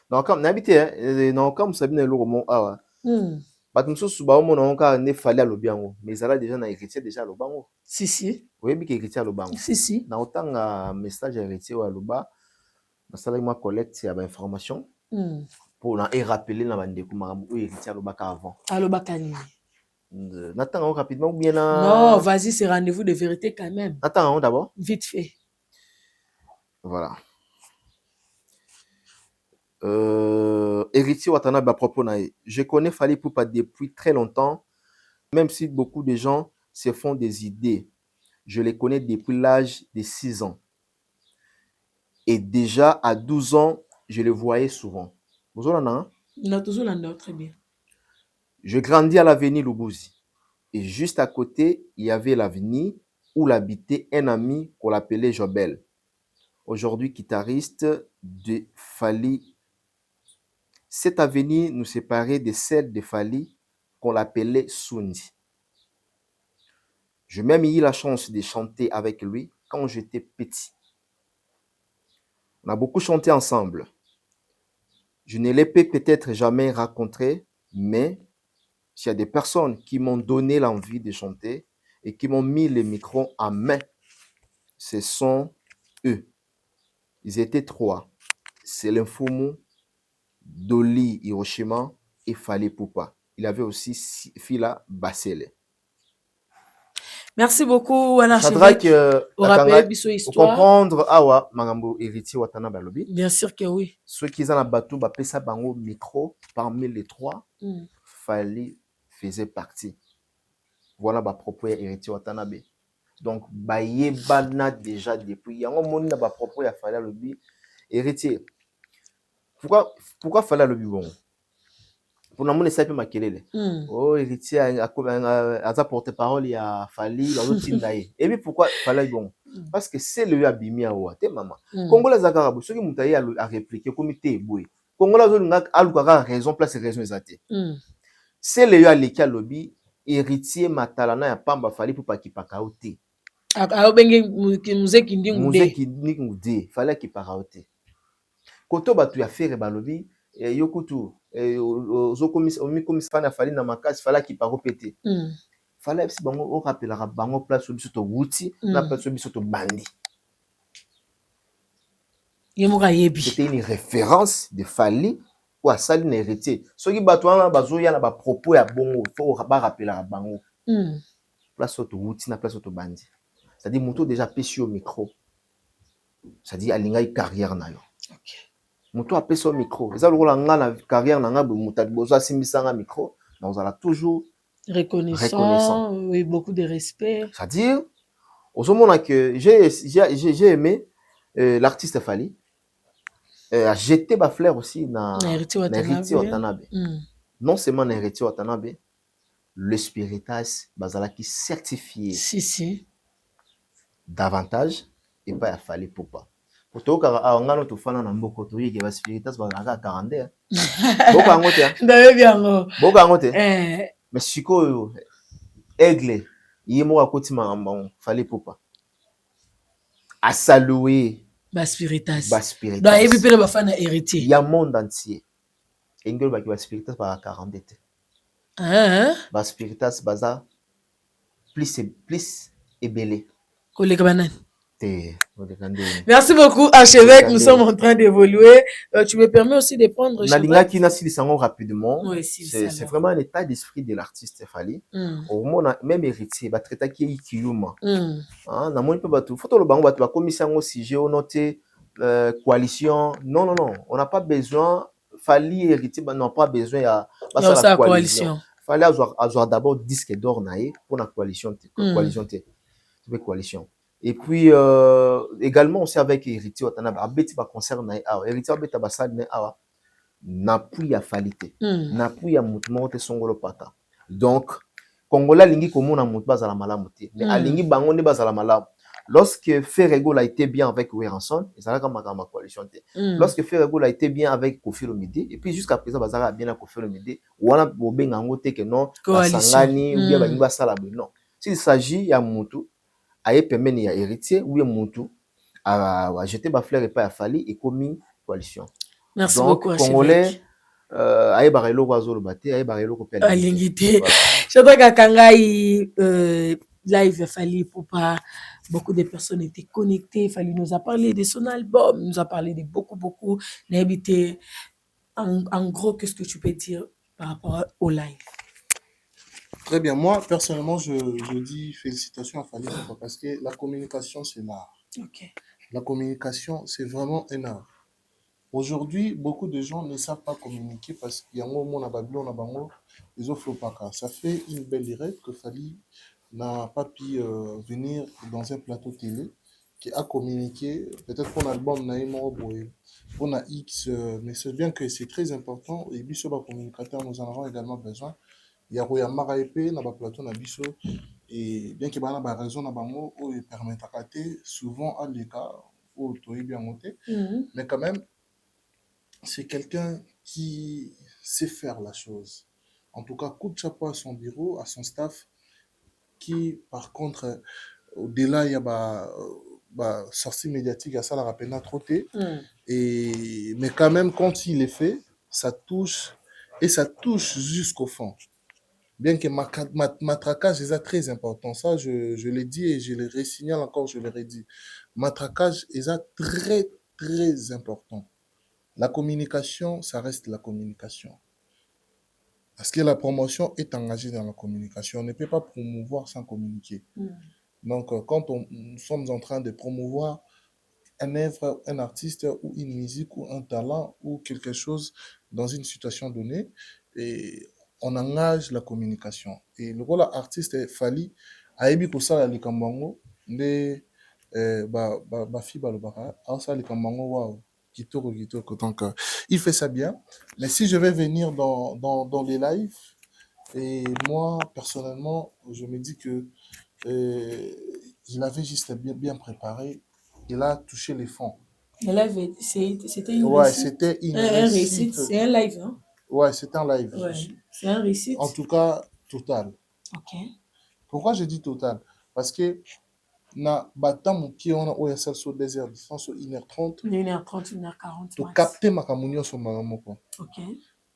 Donc comme n'habité non comme Sabine le roman batum so suba mo non ka ne Fally alobiango mais ça là déjà na héritier déjà lobango. Si. Oui, bi héritier lobango. Si. Na autant message héritier wa loba na sala moi collecte ya ba information. Pour rappeler na bandeko makambo héritier alobaka avant. Alobaka nini? N'attends rapidement ou bien Non, vas-y, c'est rendez-vous de vérité quand même. Attends d'abord. Vite fait. Voilà. Héritier Watanabe à propos je connais Fally Ipupa depuis très longtemps, même si beaucoup de gens se font des idées. Je les connais depuis l'âge de 6 ans. Et déjà à 12 ans, je le voyais souvent. Vous en avez? Non, toujours là, très bien. Je grandis à l'avenue Lubuzi. Et juste à côté, il y avait l'avenue où l'habitait un ami qu'on l'appelait Jobel. Aujourd'hui guitariste de Fally. Cette avenue nous séparait de celle de Fally qu'on l'appelait Sundi. J'ai même eu la chance de chanter avec lui quand j'étais petit. On a beaucoup chanté ensemble. Je ne l'ai peut-être jamais rencontré, mais s'il y a des personnes qui m'ont donné l'envie de chanter et qui m'ont mis le micro en main, ce sont eux. Ils étaient 3. C'est l'infomo, Dolly Hiroshima et Fally Ipupa. Il avait aussi Fila Basele. Merci beaucoup, Shadrach. Pour comprendre awa magambo héritier Watanabe alobi. Bien sûr que oui. Ceux qui ont la bateau ba pesa bango micro parmi les 3, Fally faisait partie. Voilà ba propos héritier Watanabe. Donc baye bana déjà depuis yango moni na ba propos ya Fally alobi héritier. Pourquoi Fally alobi bon? Pour nous montrer ça peu makelele. Oh héritier a porte-parole il a Fally l'autre tindaye. Et puis pourquoi Fally bon? Parce que c'est le abimi a wa te maman. Congolais zakarabu ceux qui mutaye a répliquer comme té boy. Congolais zo alukaka raison place raison ezate. C'est le aleki alobi héritier matalana ya pamba Fally pour pas ki pakaote. A benge muzeki ndingu de. Muzeki ndingu de Fally ki pakaote. Koto batu ya faire balobi yokutu omikomisa na Fally na makasi Fally ki paropete. Fally si bango o rappelera bango place biso to wuti na place biso to bandi. C'était une référence de Fally ou à Sali na héritier. Soki bato wana bazoya na ba propos ya bongo faut ba rappelera bango. Place to wuti na place to bandi. C'est-à-dire muto déjà pesi au micro. C'est-à-dire alinga carrière na yo. OK. Muto a pesi au micro. Eza lokola nga na carrière na nga mutadi bozo asimbisa nga micro, mais on a toujours reconnaissant, oui, beaucoup de respect. C'est-à-dire, au moment que j'ai aimé l'artiste Fally, a jeté ma fleur aussi dans héritier Watanabe. Non seulement dans héritier Watanabe, le spiritas bazala qui certifié davantage et pas à Fally Ipupa. Pour toi, quand on a notre fan en beaucoup de trucs, les spiritas bazala 40. Beaucoup en côté. D'ailleurs bien. Beaucoup en côté. Mais siko aigle yemo akoti mangamba Fally Ipupa a saluer ba spiritas donc et puis ba fan héritier il y a monde entier engel ba spiritas ba 40 ba spiritas baza plus et belé collègue banane. Merci beaucoup, archevêque. Nous sommes en train d'évoluer. Tu me permets aussi de prendre. Nalinga qui n'a si rapidement. Oui, c'est vraiment un état d'esprit de l'artiste Fally. Au moins, même héritier, va traiter qui est Kiyuma. Na moni pe batu. Faut le bango batu. Commission aussi, j'ai noté coalition. Non. On n'a pas besoin. Fally héritier, n'ont pas besoin à la coalition. fallait avoir d'abord disque d'or pour la coalition. Coalition. Et puis, également, aussi avec Héritier Watanabe, abeti ba concert na awa. Héritier abeti ba salle na awa. Na pu ya falite. Na pu ya mouvement te songolo pata. Donc, Congolais lingi komona mutu bazala malamu te. Mais alingi bango ne bazala malamu. Lorsque Ferrego a été bien avec Weranson, et ça a comme ma coalition. Lorsque Ferrego a été bien avec Kofi Olomide, et puis jusqu'à présent, Bazara a bien avec Kofi Olomide, ou on a bien angoté que non, Sangani, ou bien Baniba Salabé, non. S'il s'agit, il y a Moutou, aye permet ya héritier, ou bien Moutou, à jeter ma fleur et pas à Fali, et commis coalition. Merci donc, beaucoup, Congolais, aye barelo wazolo bate, aye barelo kopia. Alingité. Je crois qu'à Kangai, live, Fali, pour pas. Beaucoup de personnes étaient connectées. Fali nous a parlé de son album, nous a parlé de beaucoup. En gros, qu'est-ce que tu peux dire par rapport au live? Très bien. Moi, personnellement, je dis félicitations à Fali parce que la communication, c'est l'art. Okay. La communication, c'est vraiment un art. Aujourd'hui, beaucoup de gens ne savent pas communiquer parce qu'il y a un moment à Babylone, à Bango, ils offrent pas qu'à. Ça fait une belle erreur que Fali n'a pas pu venir dans un plateau télé qui a communiqué, peut-être pour l'album Naïmo pour la X, mais c'est bien que c'est très important et Bisso va communicateur, nous en avons également besoin. Il y a Roya Maraépé, dans le plateau na Bisso, et bien qu'il y ait une raison dans Bango, où il permet à cater, souvent à l'écart, où il est bien monté, mais quand même, c'est quelqu'un qui sait faire la chose. En tout cas, coup de chapeau à son bureau, à son staff, qui, par contre, au-delà, il y a sortie médiatique, à ça, la rappelle à trotter. Mais quand même, quand il est fait, ça touche, et ça touche jusqu'au fond. Bien que matraquage est très important. Ça, je l'ai dit et je le resignale encore, je le redis. Matraquage est très, très important. La communication, ça reste la communication. Parce que la promotion est engagée dans la communication. On ne peut pas promouvoir sans communiquer. Donc, quand nous sommes en train de promouvoir un œuvre, un artiste ou une musique ou un talent ou quelque chose dans une situation donnée, et on engage la communication. Et le rôle artiste est Fali, Aïbi Koussa Likambango, de Bafi Balobara, Asa Likambango, waouh. Donc, il fait ça bien. Mais si je vais venir dans les lives, et moi, personnellement, je me dis que il avait juste bien préparé. Il a touché les fonds. Le live, c'était une réussite. C'était une réussite. C'est un live, hein? Ouais, c'était un live. Ouais, c'est un réussite. En tout cas, total. Ok. Pourquoi je dis total? Parce que na batam qui on a OSL sur des heures de distance 1h30 1h30 1h40 to capter makamunyo sur maramoko. OK.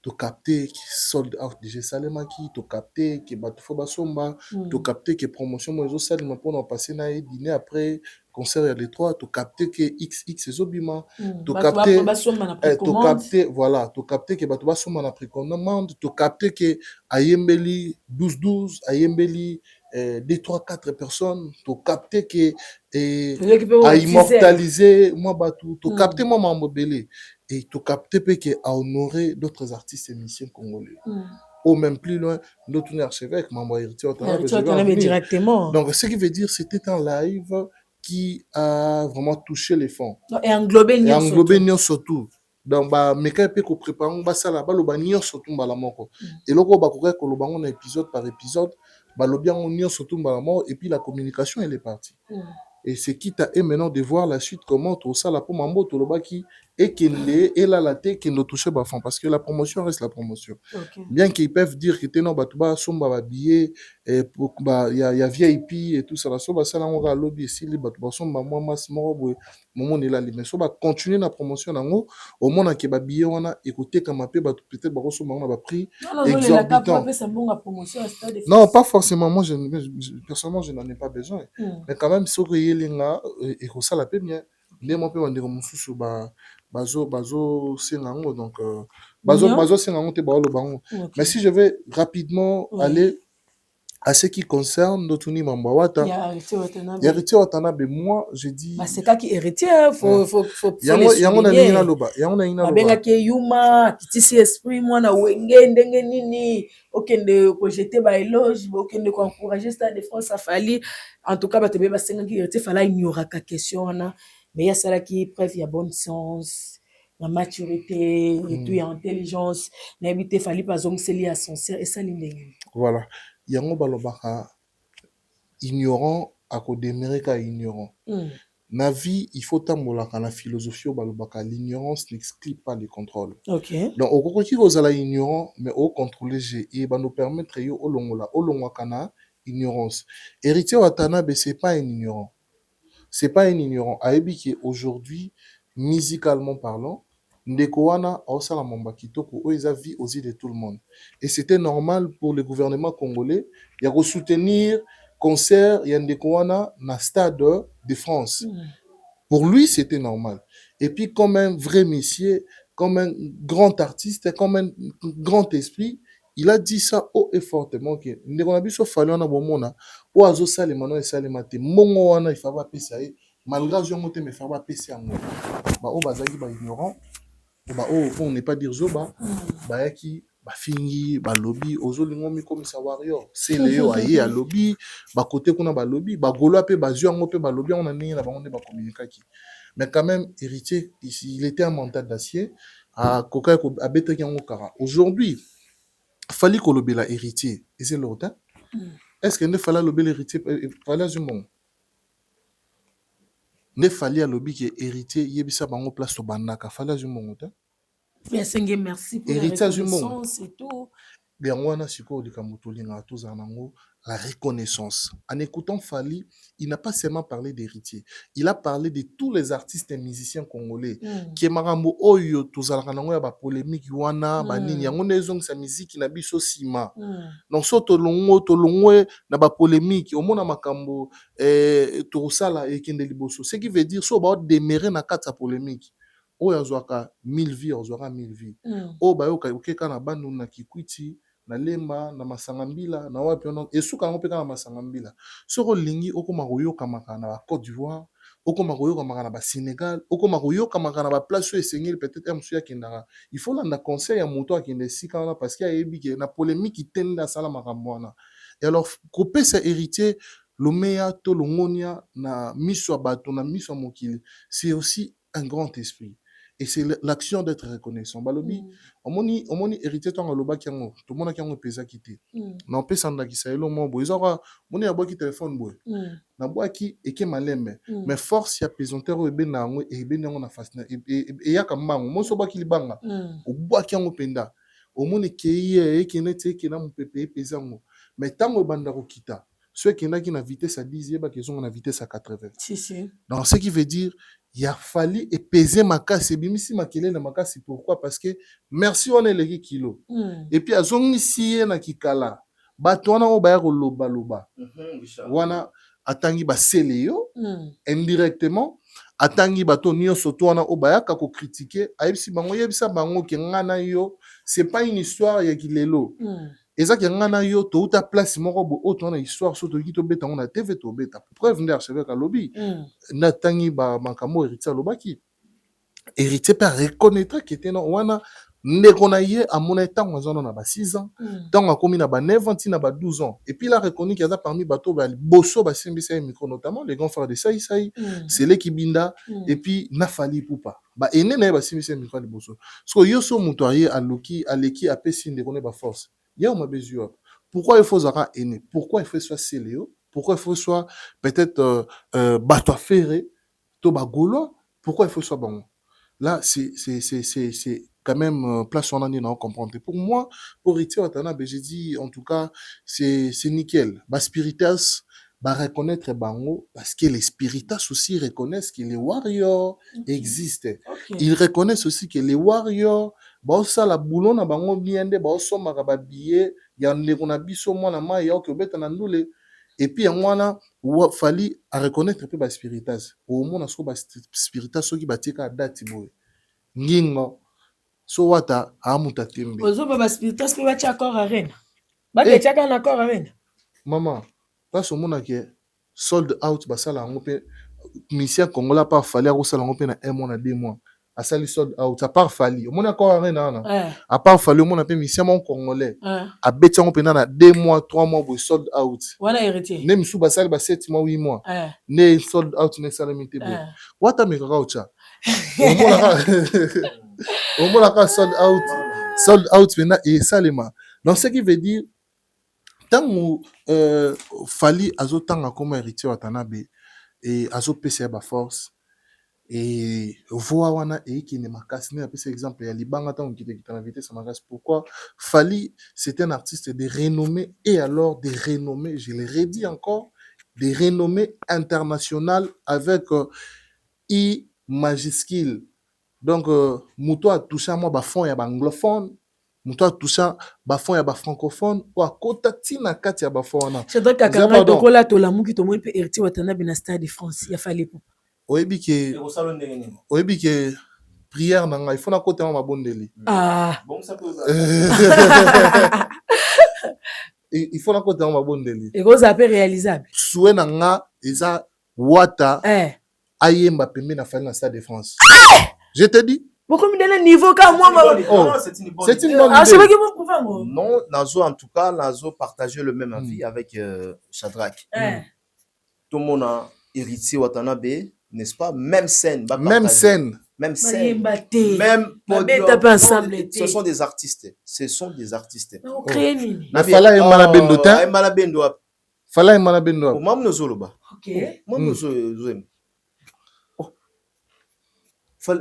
To capter qui sold out DJ Salemaki, to capter qui batufo basomba, to capter qui promotion moi zo salima pour nous passer na dîner après concert les trois, to capter que XX ezobima, to capter voilà, to capter que batu basomba na précommande, to capter que ayembeli 12 ayembeli 2, 3, 4 personnes, to capter que à immortaliser moi batu, to capter moi mambobele et to capter que à honorer d'autres artistes et musiciens congolais. Ou même plus loin, notre archevêque, membre héritier directement. Donc ce qui veut dire c'était un live qui a vraiment touché les fonds. Et englobé surtout. Donc meka pe ko préparer ba sala ba lo ba nyonso tumbala moko. Et loko ba ko ko lo bango na épisode par épisode, ba lo bien nyonso tumbala moko et puis la communication elle est partie. Et c'est quitte à maintenant de voir la suite comment tout ça la pour mambo to lo baki et et là la tête qui ne touche pas fond parce que la promotion reste la promotion. Bien qu'ils peuvent dire que teno batuba somba ba billet et pour il y a VIP et tout ça la soba ça on va lobby ici les batuba somba moi mas mo moment est là mais soba continuer la promotion nango au moins que ba billet on a écouté comme peu peut-être ba somba on a prix exorbitant. Non, pas forcément moi personnellement je n'en ai pas besoin. Mais quand même so yelinga et ko ça la peut bien. Mais moi peut ndeko mususu bazo sengango donc bazo sengango te ba lo bango. Mais si je vais rapidement aller À ce qui concerne Dotuni Mambawata, Il y a Héritier Watanabe. Héritier Watanabe, moi, je dis... Bah, c'est ça qui est héritier, il faut les Yango na souligner. nina loba, yango na nina loba. Abenga ke yuma, kitisi esprit, mwana wenge, ndenge nini, okende ko jeter ba éloge, okende ko encourager Stade de France a fallu. En tout cas, ba tebe ba senga ki héritier, fallait ignorer ka question na, mais il y a ça qui preuve, il y a bon sens, la maturité, et tout, il y a intelligence, n'habité fallait pas zongeli à son et ça l'indéniable. Voilà. Yango balobaka ignorant à ko demeurer ka ignorant. Na vie, il faut tambola la philosophie au balobaka l'ignorance n'exclut pas le contrôle. OK. Donc au kokoti kozala ignorant mais au contrôler et va nous permettre yo olongola kana ignorance. Héritier Watanabe c'est pas un ignorant. C'est pas un ignorant. Ayebi qui aujourd'hui musicalement parlant ndeko wana osala mamba kitoko o eza vie aux yeux de tout le monde. Et c'était normal pour le gouvernement congolais ya ko soutenir concert ya ndeko wana na Stade de France. Pour lui, c'était normal. Et puis, comme un vrai monsieur, comme un grand artiste, comme un grand esprit, il a dit ça haut et fortement que ndeko na biso fali wana bomona o azo salema no esalema te mongo wana il faut pas pesa ye malgré zo mote me fa ba pesa yango ba o bazaki ba ignorant ba o on n'est pas dire zoba ba yaki bafingi balobi ozolingo mikomisa warrior c'est leo aye ya lobby ba côté kuna ba lobby ba golo pe bazio yango pe ba lobby on a ndenge na bango nde ba communiquer mais quand même héritier il était un mental d'acier à koka a bête yango kara aujourd'hui fallait que lobela héritier et c'est l'autre est-ce que ne fallait lobela héritier fallait du monde ne fallait lobby que héritier yebisa bango place to banaka fallait du monde Merci pour la reconnaissance et tout. La reconnaissance. En écoutant Fali, il n'a pas seulement parlé d'héritier. Il a parlé de tous les artistes et musiciens congolais. Qui est marambo oyo tozalaka ba polémique wana ba nini yango nezong sa musique na biso sima. Donc so tolongo na ba polémique omona makambo tosala ekende liboso. Ce qui veut dire so ba demeurer na kata polémique. Oyo azwaka 1000 vies, azwaka 1000 vies. O ba yo ka na bandu na Kikwiti, na Lemba, na Masangambila, na wapi ono esuka ngo peka na Masangambila. Soko lingi okoma koyoka makana na Côte d'Ivoire, okoma koyoka makana na Sénégal, okoma koyoka makana na place esengeli peut-être amsuya kendara. Il faut landa conseil ya moto akende sika na parce qu'il y a yebi na polémique tenda sala makambo wana. Et alors couper sa héritier Lomea to longonia na miso bato na miso mokili, c'est aussi un grand esprit. Et c'est l'action d'être reconnaissant. Balobi, omoni héritier tanga loba kiango, tout le monde a kiango pesa kité. Na pesa ndaki sa elo mo boy, ezora moni ya boki téléphone boy. Na boki eke maleme, mais force ya pesanteur o ebe na ngo e ebe nango na fasina e ya kamango, mo so boki libanga. O boki yango penda. Omoni keye eke nete eke na mpepe pesango. Mais tango banda ko kita. Ceux qui n'ont na vitesse à 10, ils ont na vitesse à 80. Si. Donc, ce qui veut dire, il a fallu peser ma casse. Et bien, si ma kele na ma casse, pourquoi? Parce que merci, on est les kilos. Et puis, à zone ici, na kikala. Batouana, on va loba. Wana, atangi ba seleo, indirectement. Atangi bato nyo soto wana obaya kako critiquer. Aïbsi bango, yebisa bango, ke ngana yo. C'est pas une histoire, ya kilelo. Et ça qui ngana yo to uta place moko bo auto na histoire so to ki to beta on a TV to beta preuve ndar cheve ka lobby na tangi ba makamo héritier lobaki héritier pas reconnaître que était non wana ndeko na ye amona tango zona na ba 6 ans tango akomi na ba 9 ans na ba 12 ans et puis il a reconnu qu'il y a parmi bato ba bosso ba simbisa micro notamment les grands frères de Saï c'est les Kibinda et puis na Fali Poupa ba ene na ba simbisa micro de bosso parce que yo so mutoyer aloki aleki apesi ndeko ne ba force. Pourquoi il faut Zara aîné? Pourquoi il faut soit Céléo? Pourquoi il faut soit peut-être Bato Ferré, Toba Golo? Pourquoi il faut soit bon? Là, c'est quand même place on en est à comprendre. Pour moi, pour Héritier Watanabe, j'ai dit en tout cas, c'est nickel. Ba Spiritas, ba reconnaître Bango, parce que les Spiritas aussi reconnaissent que les warriors existent. Ils reconnaissent aussi que les warriors bosa la boulon na bango biende boso makaba billet ya ndeko na biso mwana ma ya ko beta na ndule et puis mwana fali à reconnaître pe ba spiritas au mona so ba spiritas so ki batika date boy ngingo so wata amuta tembe ozo ba spiritas pe bacha encore arena ba ke chaka na encore arena maman place omona ke sold out basala yango mpe musicien congolais pas fallait akosala yango mpe na 1 mois na 2 mois asali sold out à part fali omona akor rien nana à part fali omona mpe musicien mon congolais abeti yango mpe na 2 mois 3 mois boye sold out wana héritier ne misu basali ba 7 mois 8 mois ne sold out ne salami te boye wata mekaka ocha omona ka sold out maintenant et salema donc ce qui veut dire tant fali azotanga comme héritier Watanabe et azopesa ba force et voix wana et qui ne makasi ne apesa exemple ya libanga tant qui te na vitesse makasi pourquoi Fali c'est un artiste de renommée et alors de renommée je le redis encore de renommée internationale avec I majuscule donc muto a touché moi ba fond ya ba anglophone muto a touché ba fond ya ba francophone ou a kota tina kati ya ba fond wana c'est donc kakanga tokola to lamu ki to mo pe héritier Watanabe na Stade de France ya Fali po oyebi ke prière na ngai il faut na kota ma bondeli bon ça peut il faut na kota ma bondeli et que ça peut réalisable souhait na nga eza wata ayemba pembe na Fali na Stade de France je te dis pourquoi me donner niveau quand moi c'est une bonne idée c'est vrai que vous pouvez moi non nazo en tout cas nazo partager le même avis avec Shadrach tout le monde a héritier Watanabe n'est-ce pas même scène même scène même podium ce sont des artistes na fala emala bendo ta emala bendo fala emala bendo mam nozoloba OK mam nozoloba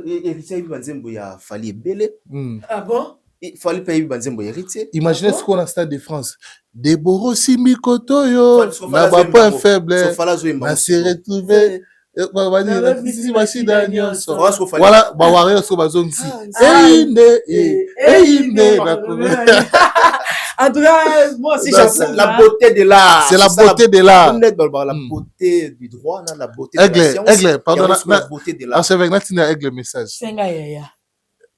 héritier Banzembo ya Fali ebele ah bon Fali paye Banzembo héritier imaginez ce qu'on a Stade de France Deboro Simikoto yo na ba point faible na se retrouver voilà baware so bazongsi einde en tout cas moi aussi j'approuve la beauté de l'art c'est la beauté de l'art la beauté du droit la beauté de la science aigle pardon la beauté de l'art c'est avec natina aigle message senga yaya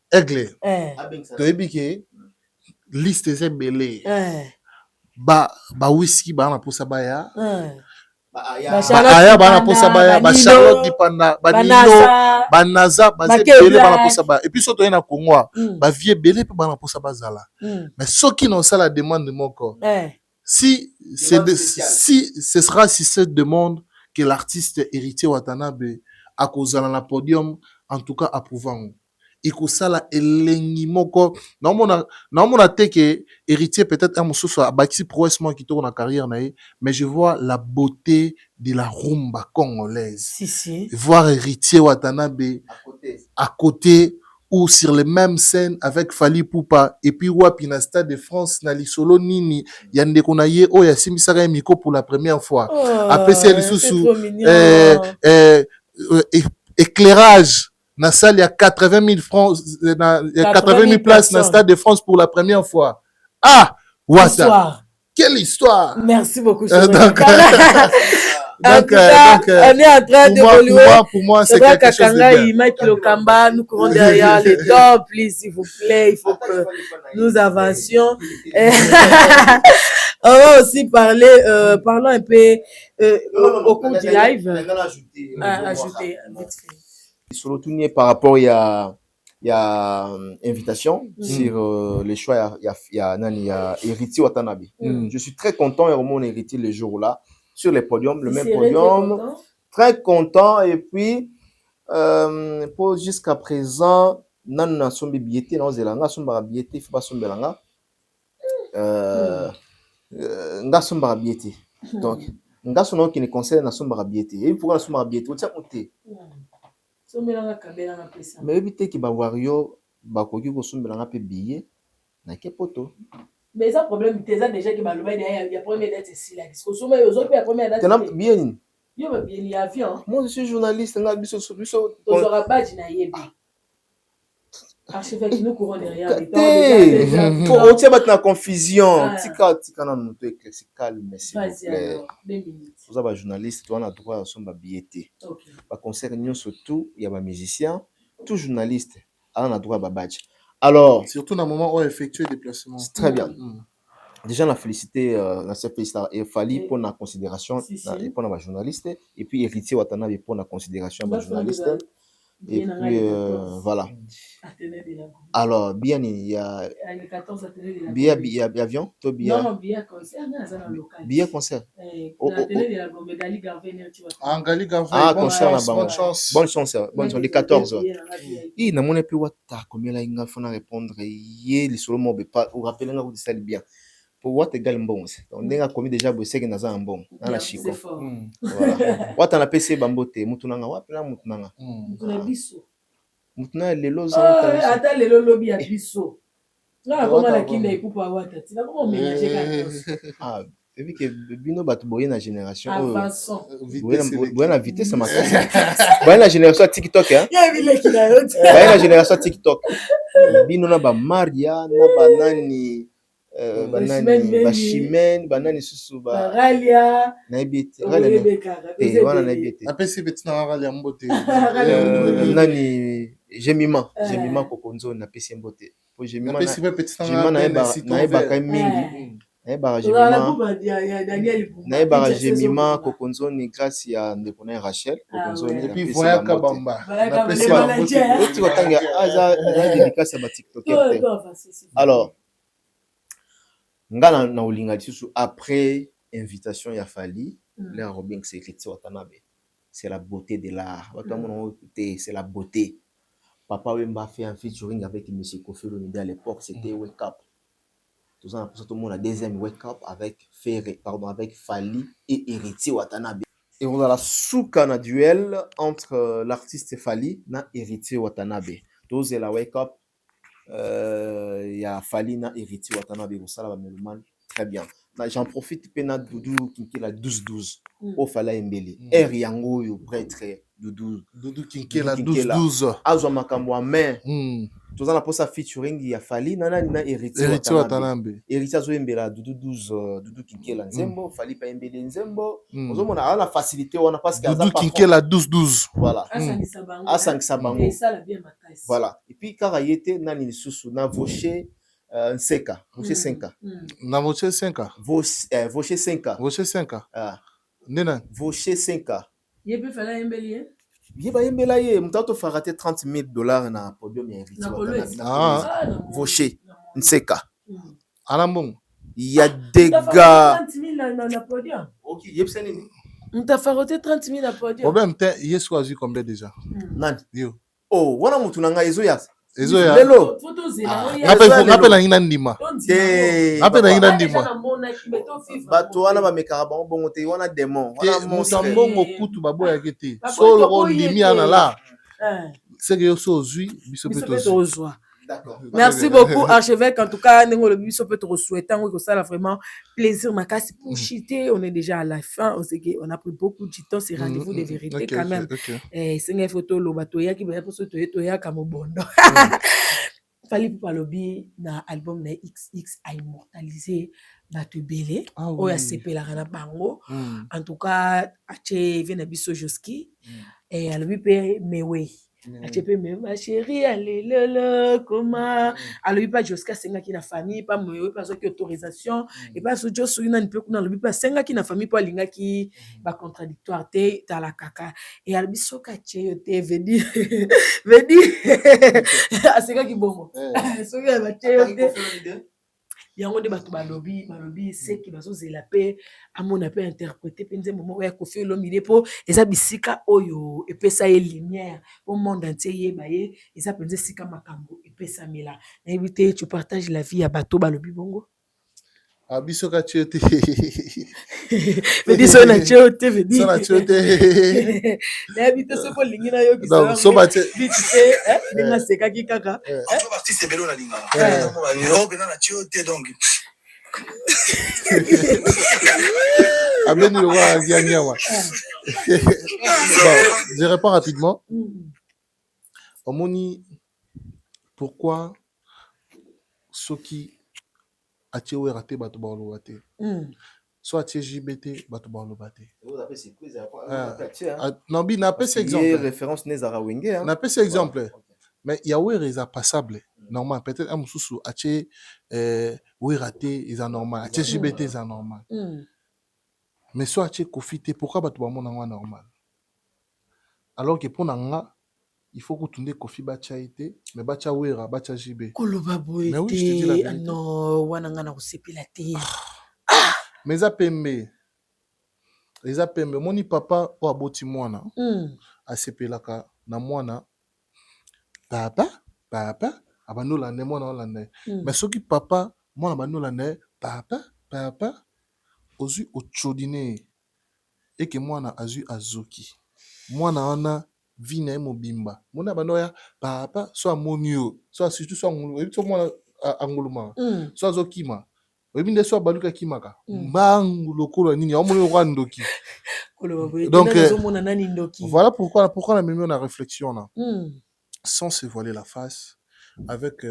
aigle toyebi ke liste eza ebele ba whisky bana posa baya aya bana posa baya ba Charlotte Dipanda ba Nino ba Naza ba zebele bana posa baya et puis surtout na Congo ba vie belé pe bana posa bazala mais ceux qui n'ont ça la demande moko si ce sera si cette demande que l'artiste héritier Watanabe a kozala na podium en tout cas approuvant ikosala elengi moko naomona te ke héritier peut-être un mosusu abakisi prouesse moi qui tourne na carrière na mais je vois la beauté de la rumba congolaise voir héritier Watanabe à côté ou sur les mêmes scènes avec Fali Poupa et puis wapi na Stade de France na lisolo nini ya ndeko na ye oyo asimisaka miko pour la première fois apesi lisusu éclairage na salle, il y a 80 000 francs, il y a 80 000 places dans le Stade de France pour la première fois. Ah, Wata. Quelle histoire. Merci beaucoup. Donc, on est en train d'évoluer. Pour moi, c'est quelque chose de bien. Nous courons derrière les tops, s'il vous plaît. Il faut que nous avancions. On va aussi parler, parlons un peu au cours du live. Ajouter vite fait. Surtout par rapport à invitation sur les choix il y a héritier Watanabe. Je suis très content et mon héritier le jour là sur les podiums le même podium très content et puis pour jusqu'à présent nan sombi biété non zelanga somba biété faut pas sombelanga nga somba biété donc nga sono qui ne conseille na somba biété et pourquoi somba biété on tient monter mais éviter que Bawario bakoki ko sombelanga pe billet na ke poto mais ça problème déjà que baloba il y a première date ici là parce que somme yo zo pe première date tena bien yo ba bien y avion moi je suis journaliste nga biso to zora badge na yebi archevêque nous courons derrière pour on tient maintenant confusion tika na moto éclairci calme s'il vous plaît vous avez journaliste on a droit à son billetté ba concert surtout il y a ba musicien tout journaliste on a droit à ba badge alors surtout dans le moment où on effectue des déplacements c'est très bien déjà, on a félicité, Fali Eh, pour la considération, si, si. pour la journaliste, et puis Héritier Watanabe pour la considération de la Moi, je fais journaliste. un Et bien puis, les 14. voilà. Athénée de la Gombe. Alors, bien, il y a Les 14 Athénée de la Gombe. billet avion, toi, billet. Non, billet concert, on a un local. Billet concert. L'Athénée de la Gombe, Gali Garvey, tu vois. Angali Gavin, Ah, bonne concert chance, là-bas. bonne chance. Bonne chance, bonne chance. Les 14. Et Et na mon épée wata combien là il faut répondre yé les solo mo pas ou rappeler nga vous ça bien. Pour what égal bon. On a commis déjà bossé que naza bon. Dans la chico. c'est fort. Voilà. Wata na PC bambote mutunanga wapela mutunanga. Mutuna biso. Mutuna lelo za Ah, ata lelo lobi ya biso. Na koma na kinda ekupa wata. Tina koma mélanger ka. Ah, et puis que bino batu boye na génération. Avançons. Boye na vitesse ma casse. Boye na génération TikTok hein. Ya vile kina yote. Boye na génération TikTok. Bino na ba Maria na banani banani bashimene banani susu ba Ralia na ebite Ralia te wana na ebite Apesi betina Ralia mbote. nani Jemima kokonzo na pesi mbote po Jemima Apesi betina Jemima na eba mingi na eba Jemima na eba Jemima kokonzo ni grâce ya ndeko na Rachel kokonzo ni et puis voya kabamba. Apesi mbote tu watanga aza dédicace ba TikToker. Alors nga na olinga lisusu après invitation ya Fali là Robin c'est Héritier Watanabe, c'est la beauté de l'art. C'est la beauté. Papa Wemba fait un featuring avec M. Kofi Olomide à l'époque, c'était Wake Up. Tout ça, tout le monde a deuxième Wake Up avec avec Fali et Héritier Watanabe. Et on a la soukana duel entre l'artiste Fali et Héritier Watanabe. Tous la Wake Up. Il y a Fali na Héritier Watanabe au Salaba Meluman, très bien. J'en profite pena Doudou Kinki la 12-12 au Fala Mbeli. Yango yo prêtre Doudou Kinki la 12-12. Azwa makambo main. Tous en posa featuring ya Fali na Héritier Watanabe. Héritier zo Mbela Doudou 12 Doudou Kinki la Nzembo, Fali pa Mbeli Nzembo. Ozo mona ala facilité wana parce que Doudou Kinki la 12-12. Voilà. Asangisa bango. Et ça la bien matais. Voilà. Et puis Karayete nani susu na Voché Nseka, Voché 5. Na Voché 5. Voché 5. Voché 5. Ah. Nena. Voché 5. Yebe Fala Mbeli Yeba Mbela ye, mutato farate $30,000 na podium ya Héritier Watanabe. Ah. Voché Nseka. Alambong. Il y a des gars. 30,000 na podium. OK, yebsa nini? Mta faroté 30,000 na podium. Problème te yesu azu combien déjà? Nani? Yo. Oh, wana mutu nanga ezo ya. Ezo ya. Lelo. Ngape na ngina ndima. Ngape na ngina ndima. Bato wana ba mekara bango bongo te wana démon. Wana monstre. Mbongo kutu baboya kete. Solo limi ana la. C'est que yo so zui biso peto. D'accord. Merci beaucoup, archevêque. En tout cas, on peut te souhaiter que ça a vraiment plaisir. Pour chiter, on est déjà à la fin. On a pris beaucoup de temps. C'est rendez-vous de vérité quand même. C'est une photo, le bateau, qui va être comme au bondo. Fali Palobi, na album na XX a immortalisé Batu Belé. Oya CP la rana bango. En tout cas, Ache Venabiso Joski. Et Alobi Pe Mewe. Ma chérie, allez, le comment. Alors, il pas jusqu'à 5 ans qui n'a famille, pas moi, pas qui autorisation, et pas ce jour sur une peu qu'on a le pas 5 ans qui n'a famille, pas l'inga qui va contradictoire, t'es dans la caca. Et alors, biso kache, t'es vedi, à 5 ans qui bon. Ce qui va te yango de bato balobi c'est qui bazo zela pe amona pe interpréter pe nzembo moko ya Koffi Olomide po eza bisika oyo epesa ye lumière au monde entier yeba ye eza penze sika makambo epesa mela na éviter tu partages la vie ya bato balobi bongo Abiso ka chiote. Vedi so na chiote vedi. So na chiote. Na habite so ko lingina yo ki so. So ba che. Vite fait ninga seka ki kaka. So ba artiste belo na linga. Yo que na chiote donc. Ameni le wa gianyawa. Je réponds rapidement. Omoni pourquoi Soki atie we raté bato ba lo baté soit atie JBT bato ba lo baté vous appelez surprise non bi na pèse exemple référence Nezara Wenge na pèse exemple mais ya we reza passable normal. Peut-être un moussousou, ache, oui, raté, ils sont normal. Ache, JBT, ils sont normal. Mais soit ache, Kofite, pourquoi tu vas mon normal? Alors que pour Nanga, il faut que tu aies Kofi Bacha été, mais Bacha Wera, Bacha JB. Mais oui, je te dis la vérité. Non, wanangana kusepilate. Mais ça pembe. Les apembe. Moni papa ou aboti mwana. A sepelaka na mwana. Papa, abano lande mwana lande. Mais ce qui papa, mwana abano lande, papa, ozu ochodine. Et que mwana azu azoki. Mwana ana vina e mobimba. Mwana abano ya papa, soit monio, soit surtout soit ngulu. Et puis mwana anguluma. Soit zokima. Oyebi nde so baluka kimaka mbangu lokolo nini omoni kwa ndoki donc voilà pourquoi la même on a réflexion là sans se voiler la face avec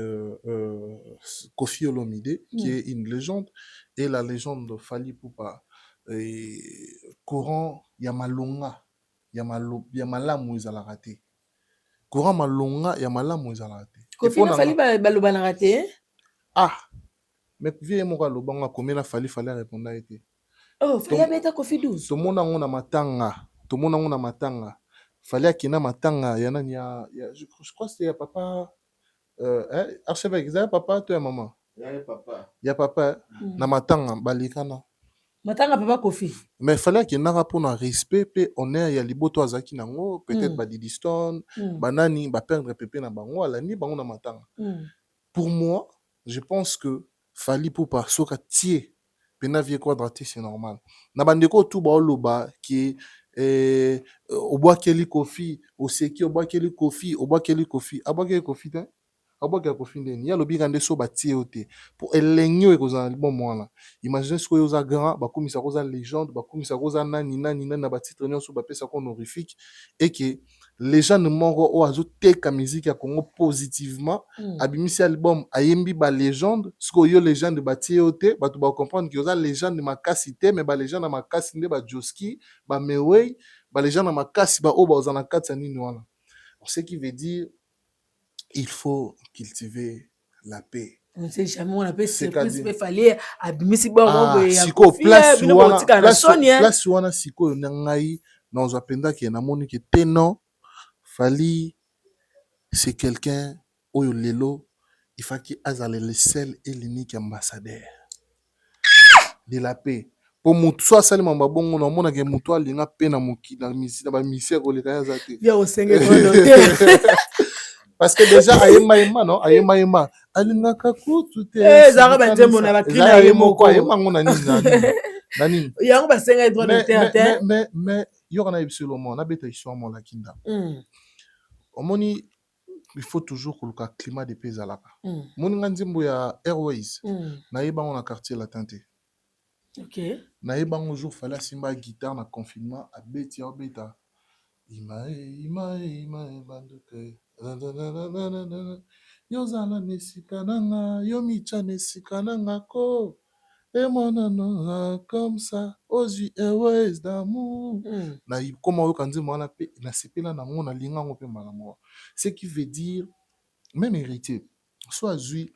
Kofi Olomide qui est une légende et la légende de Fally Ipupa courant Yamalonga Yamalamu ezala raté courant Malonga Yamalamu ezala raté Kofi na Fally baloba na raté mais vieux mon gars, le bon a commis la fallait répondre à été. Oh, fallait mettre Kofi 12. Tout le monde a un matanga. Tout le monde a un matanga. Fallait qu'il y ait un matanga. Il y a, je crois que c'est papa. Archevêque, c'est papa, toi et maman. Il y a papa. Na matanga, balikana. Matanga papa Kofi. Mais fallait qu'il y ait un rapport de respect. Puis on est, il y a les beaux toits qui n'ont peut-être pas Didiston, banani, ba perdre pépé na bango, ala ni bango na matanga. Pour moi, je pense que Fally Ipupa soka tie pena vie quadraté c'est normal na bandeko tout ba loba qui au bois keli Kofi au seki au bois keli Kofi au bois keli Kofi aboa keli Kofi te aboa keli Kofi ndeni ya lobi kande so ba tie ote pour elenyo e koza bon moi imagine ce que yoza grand ba komisa koza légende ba komisa koza nani na ba titre nyonso ba pesa ko honorifique et que les gens ne moro o azote ka musique ya Congo positivement abimisi album ayembi ba légende ce que yo légende ba tiote ba to ba comprendre que yoza légende makasi te mais ba légende makasi nde ba Joski ba Mewey ba légende makasi ba o ba ozana katsa nini wana ce qui veut dire il faut cultiver la paix. On sait jamais on appelle surprise mais fallait abimisi ba ngo ya siko place wana siko ngai dans apenda ki na moni ki teno Fally, c'est quelqu'un au lelo, il faut qu'il ait le seul et l'unique ambassadeur de la paix. Pour moutsoa sali mamba bongo na mona ke moutsoa linga pe na moki na misi na ba misi ko leka zate. Bien au 5 dollars. Parce que déjà ayema non ayema alinga ka kutu te. Zara ba nzembo na ba krina yemo ko ayema ngona nani. Yango ba 5 dollars mais yokana absolument na beta histoire mon lakinda. Omoni il faut toujours que le climat de paix alaka. Moni nganzimbo ya Airways na yeba on a quartier latin te. OK. Na yeba un jour fallait simba guitare na confinement a beti a beta. Ima banduke. Yo zala nesika nanga, yo micha nesika nanga ko. Et mon anon comme ça, aux Airways d'amour. Na comment on dit moi na sepela na ngona linga ngope malamoa. Ce qui veut dire même héritier. Soit zui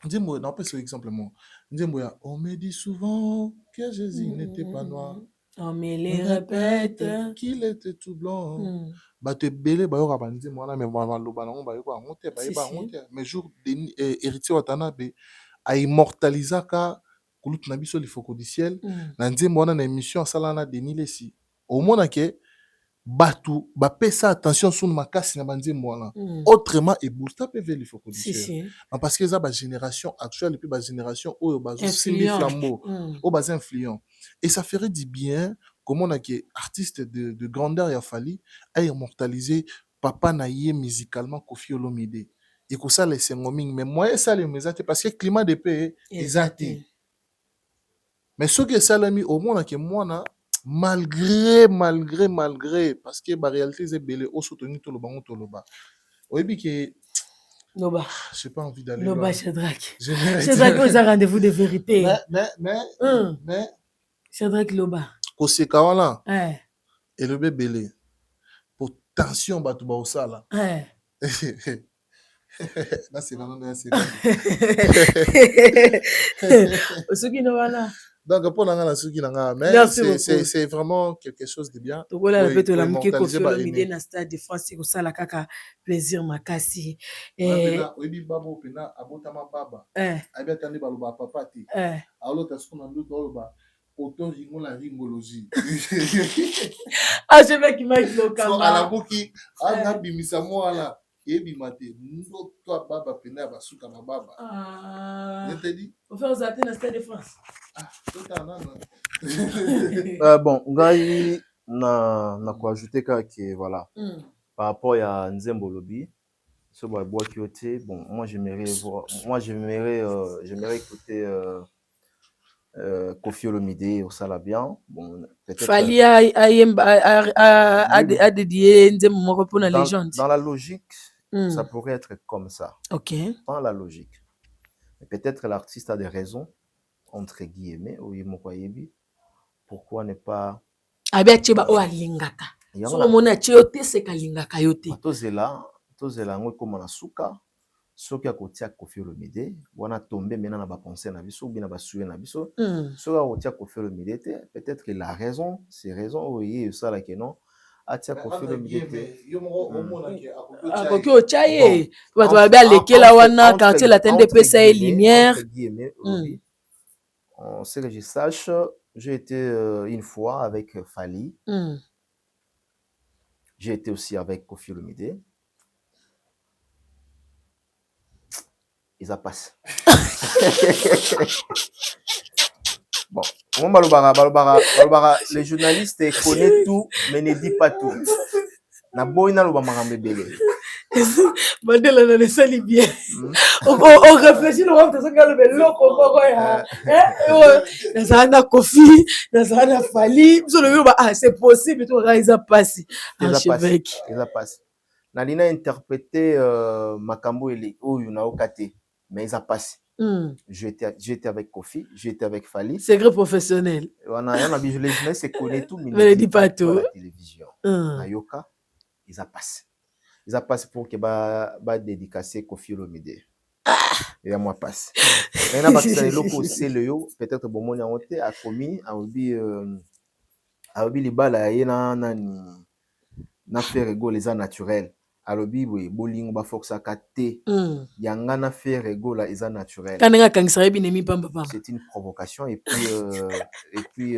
dis-moi, non pas ce exemple moi. Dis-moi, on me dit souvent que Jésus n'était pas noir. On me les répète qu'il était tout blanc. Ba te belé ba yo rabandi moi na mais ba loba na ngo ba yo ba monter ba ba monter. Mais jour héritier watana be a immortalisaka kulut na biso lifoko du ciel na nzembo wana na émission salana Denis Lesi au mona ke batu ba pesa attention sur makasi na banzembo wana autrement et booster pe vers lifoko du ciel parce que ça ba génération actuelle et puis ba génération oyo bazo simbi flambeau o bas influent et ça ferait du bien comment on a que artiste de grandeur ya Fally a immortalisé papa na yé musicalement Kofi Olomide et que ça les sengoming mais moi ça les mesate parce que climat de paix exacté. Mais ce que ça l'a mis au monde, que moi, malgré, parce que la réalité, c'est belé, au soutenu, tout le bas, tout le bas. Oui, que. Loba. J'ai pas envie d'aller. Loba, Shadrach. Shadrach, vous avez rendez-vous de vérité. Mais. Shadrach Loba. Au Sekawala. Et le bébé, pour tension, bah, tout bas au sala. Là, c'est vraiment c'est Osoki no wana. donc pour la suki nanga, mais Merci beaucoup. c'est vraiment quelque chose de bien. Tokola Oui, répète la oui, muke immortaliser Koffi ba Olomide aimé. na stade de France et kosala kaka plaisir makasi. Oyebi babo pena abotama baba. Eh. Abi atandi baloba papa te. Eh. Alors ta sukuna ndoto oloba autant ringo la ringologie. Ah, je veux qu'il m'a dit le So kamba. alabuki anga bimisa mwala yebi mate ndoto baba pena basuka na baba. Ah. Je te dis. On fait aux Athènes na stade de France. Ah, tota nana. Bon, ngai na quoi ajouter que voilà. Par rapport à Nzembo Lobby, ce bois qui était bon, moi j'aimerais écouter Koffi Olomide au Salabian. Bon, peut-être Fali a dédié Nzembo moko pour la légende. Dans la logique, ça pourrait être comme ça. OK. Dans la logique. Mais peut-être l'artiste a des raisons entre guillemets oui mokoyebi. Pourquoi ne pas Abia cheba o alingaka. So mona chiote se kalingaka yote. Tozela ngo comme na suka. Soki akotia Koffi Olomide, wana tomber maintenant na ba penser na biso bien na ba souyer na biso. Soki akotia Koffi Olomide te, peut-être que la raison, c'est raison oui ça là que non. Atia Koffi Olomide te. Yo mo omona ke akoki ochaye. Bato ba bia lekela wana quartier la tende pesa et lumière. C'est que je sache, j'ai été une fois avec Fali. J'ai été aussi avec Koffi Olomide. Ils a passé. Bon, les journalistes connaissent tout, mais ne disent pas tout. Na boina lo ba marambe belé. Mandela na lesali bien. On réfléchit le reste de ce gars le loko koko ya. Na Koffi, na Fali, c'est possible tout ils a passé. Archevêque. Ils a passé. Na lina interprété makambo ele oyo na okate. Mais ils ont passé. J'étais avec Koffi, j'étais avec Fali. Secret professionnel. On a les journalistes se connaissent tout, mais ne dis pas tout. La télévision. Nayoka, ils ont passé. Ils ont passé pour que ba dédicacer Koffi Olomide. Et à moi passe. Maintenant parce que loko c'est le yo, peut-être bon mon yangote a commis a obi li bala yena na faire ego les arts naturels. Alobi boy bolingo ba foxa kate yanga na faire ego la eza naturel. Kanenga kangsare binemi pamba pamba. C'est une provocation et puis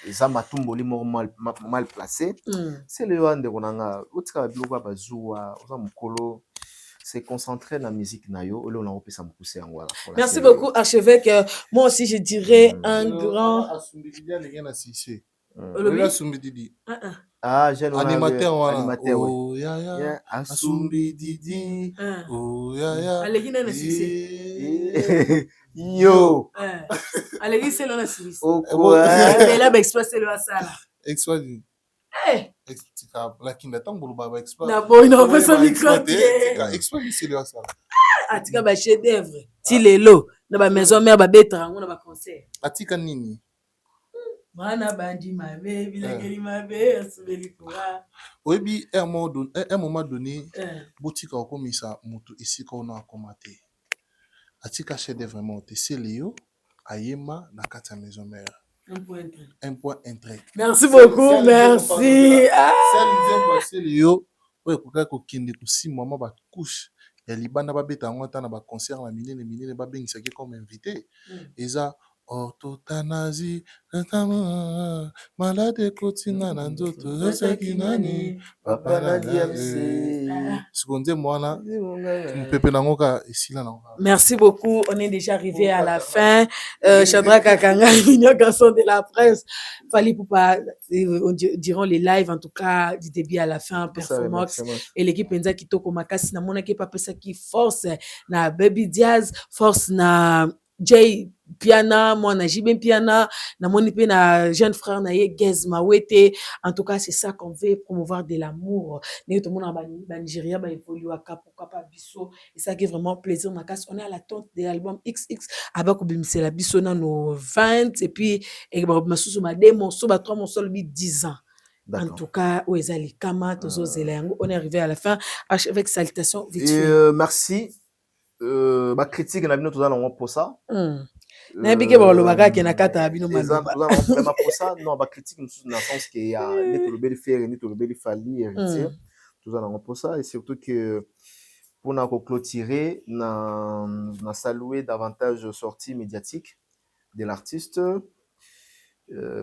eza matumboli mal placé. C'est le yande konanga otika biloko ba zuwa oza mukolo c'est concentré dans la musique nayo ole on a opesa mukuse ngwala. Merci beaucoup archevêque. Moi aussi je dirais un grand j'ai animateur oh ya Asumbi Didi oh ya Allegina na succès yo Allegina c'est la succès oh quoi là express le sala express la kinda tambolo baba express na boy na pesa micro express c'est le sala atika ba chef d'œuvre ti lelo na ba maison mère ba betra ngona ba concert atika nini Mana bandi mabe bilakeli mabe asubeli kwa oyebi un moment donné botika okomisa moto esika ona akomate atika chef d'œuvre vraiment te c'est Léo ayema na kati ya maison mère un point intérêt. Merci beaucoup, merci. C'est Léo oyo koka kokende kosimwa ma ba couche ya libanda babeta yango ata na ba concert na minene babengisaki comme invité eza orthotanasie malade kotina na nzoto yosaki nani papa na DMC seconde mwana mpepe nango ka esila nango. Merci beaucoup, on est déjà arrivé à la fin. Shadrack Akanga, mignon garçon de la presse. Fallait pour pas diront les lives en tout cas du début à la fin performance et l'équipe Enza Kitoko Makasi na mona ki pa pesa ki force na Baby Diaz force na Jay Piana, moi na Jibin Piana, na moni pe na jeune frère na ye Gez Mawete. En tout cas, c'est ça qu'on veut promouvoir de l'amour. Né tout le monde en Nigeria ba évolue à Kapa Bisso et ça qui est vraiment plaisir ma casse. On est à l'attente de l'album XX avec c'est la Bisso dans nos 20 et puis et ba masusu ma 2 morceaux ba 3 morceaux le 10 ans. En tout cas, on est arrivé à la fin avec salutation vite fait. Merci. Ma critique, on a bien tout ça pour ça. Vraiment pour ça. Non, ma critique, dans le sens qu'il y a des faire, des falli, tout ça pour ça. Et surtout que pour nous clôturer, nous saluer davantage sorties médiatiques de l'artiste.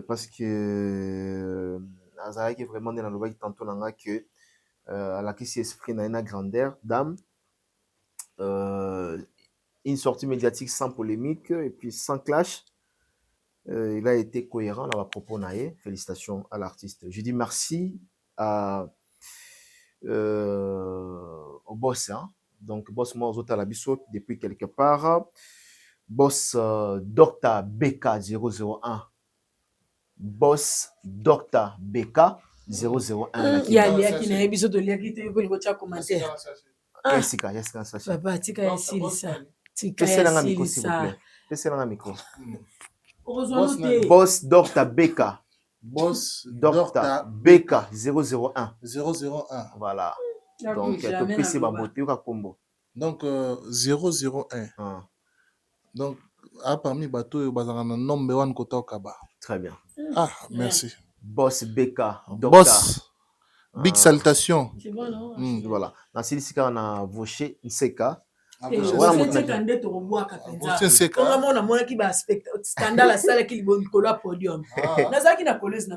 Parce que Azara est vraiment dans le tantôt que la question esprit n'a une grandeur d'âme, une sortie médiatique sans polémique et puis sans clash. Il a été cohérent dans la propos naïe. Félicitations à l'artiste. Je dis merci au boss, hein? Donc boss moi aux autres à la biseau depuis quelque part, boss Dr BK 001. Boss Dr BK 001. Il y a qui n'a besoin de lire qui te veut le commentaire. Jessica, ça. Papa, tika ya silisa. Qu'est-ce que micro s'il vous plaît? Qu'est-ce que micro? Boss Dr BK. Boss Dr BK 001. 001. Voilà. Donc tu peux c'est baboté ou combo. Donc 001. Donc parmi bateau bazanga number 1 kota okaba. Très bien. Ah, merci. Boss BK. Boss. Big salutation. C'est bon, non? Voilà. Dans celui-ci, on a Voché Nseka.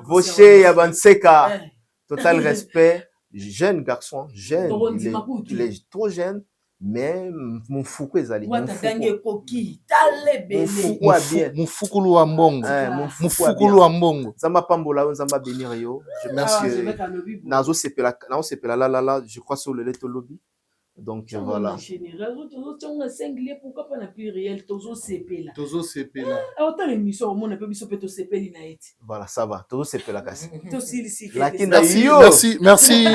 Voché Yabanseka. Total respect. Jeune garçon. Jeune. Il est trop jeune. Mais mon foukou est allé. Mon foukou wa mbongo. Mon foukou wa mbongo. Zamba pambola zamba bénir yo. Je merci. Nazo sepela la je crois sur le lettre lobby. Donc voilà. Pourquoi pas la plus réelle Tozo sepela. Tozo sepela. Autant l'émission au monde peut biso peto sepeli na eti. Voilà, ça va. Tozo sepela kasi. Merci.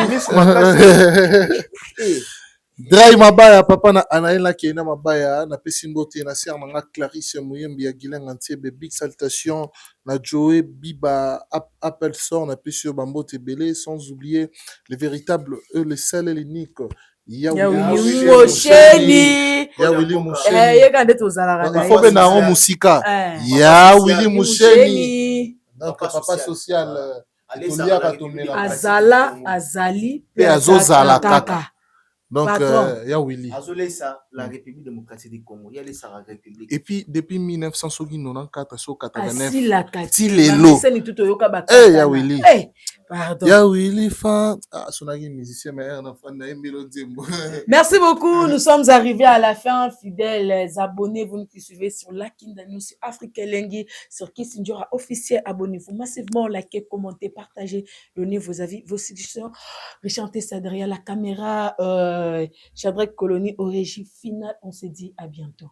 Drai mabaya papa na anaela kena mabaya na pesimbote na sœur manga Clarisse Muyembi ya Gilenga Ntiebe big salutation na Joe Biba appel sort na pesio bambote belé sans oublier les véritables le seul et l'unique Ya Willy Mosheni yekande tozala na faut na ro musika ya Willy Mosheni donc papa social azali pe azozala kaka. Donc, il y a Willy. La République démocratique du Congo. Il y a la République. Et puis, depuis 1994, il y a Willy. Il y a Willy. Merci beaucoup. Nous sommes arrivés à la fin. Fidèles abonnés, vous nous suivez sur Lakinda News, sur Africa Lengi, sur Kissinjora officiel. Abonnez-vous massivement, likez, commentez, partagez, donnez vos avis, vos suggestions. Rechantez ça derrière la caméra. Shadrach Colony au régie finale. On se dit à bientôt.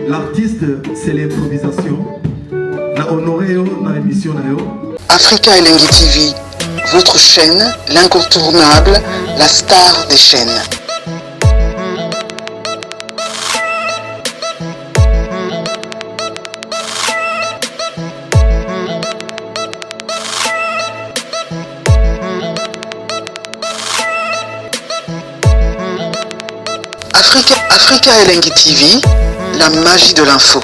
L'artiste, c'est l'improvisation. La honoré dans l'émission. Africa Elengi TV, votre chaîne, l'incontournable, la star des chaînes. Africa Elengi TV, la magie de l'info.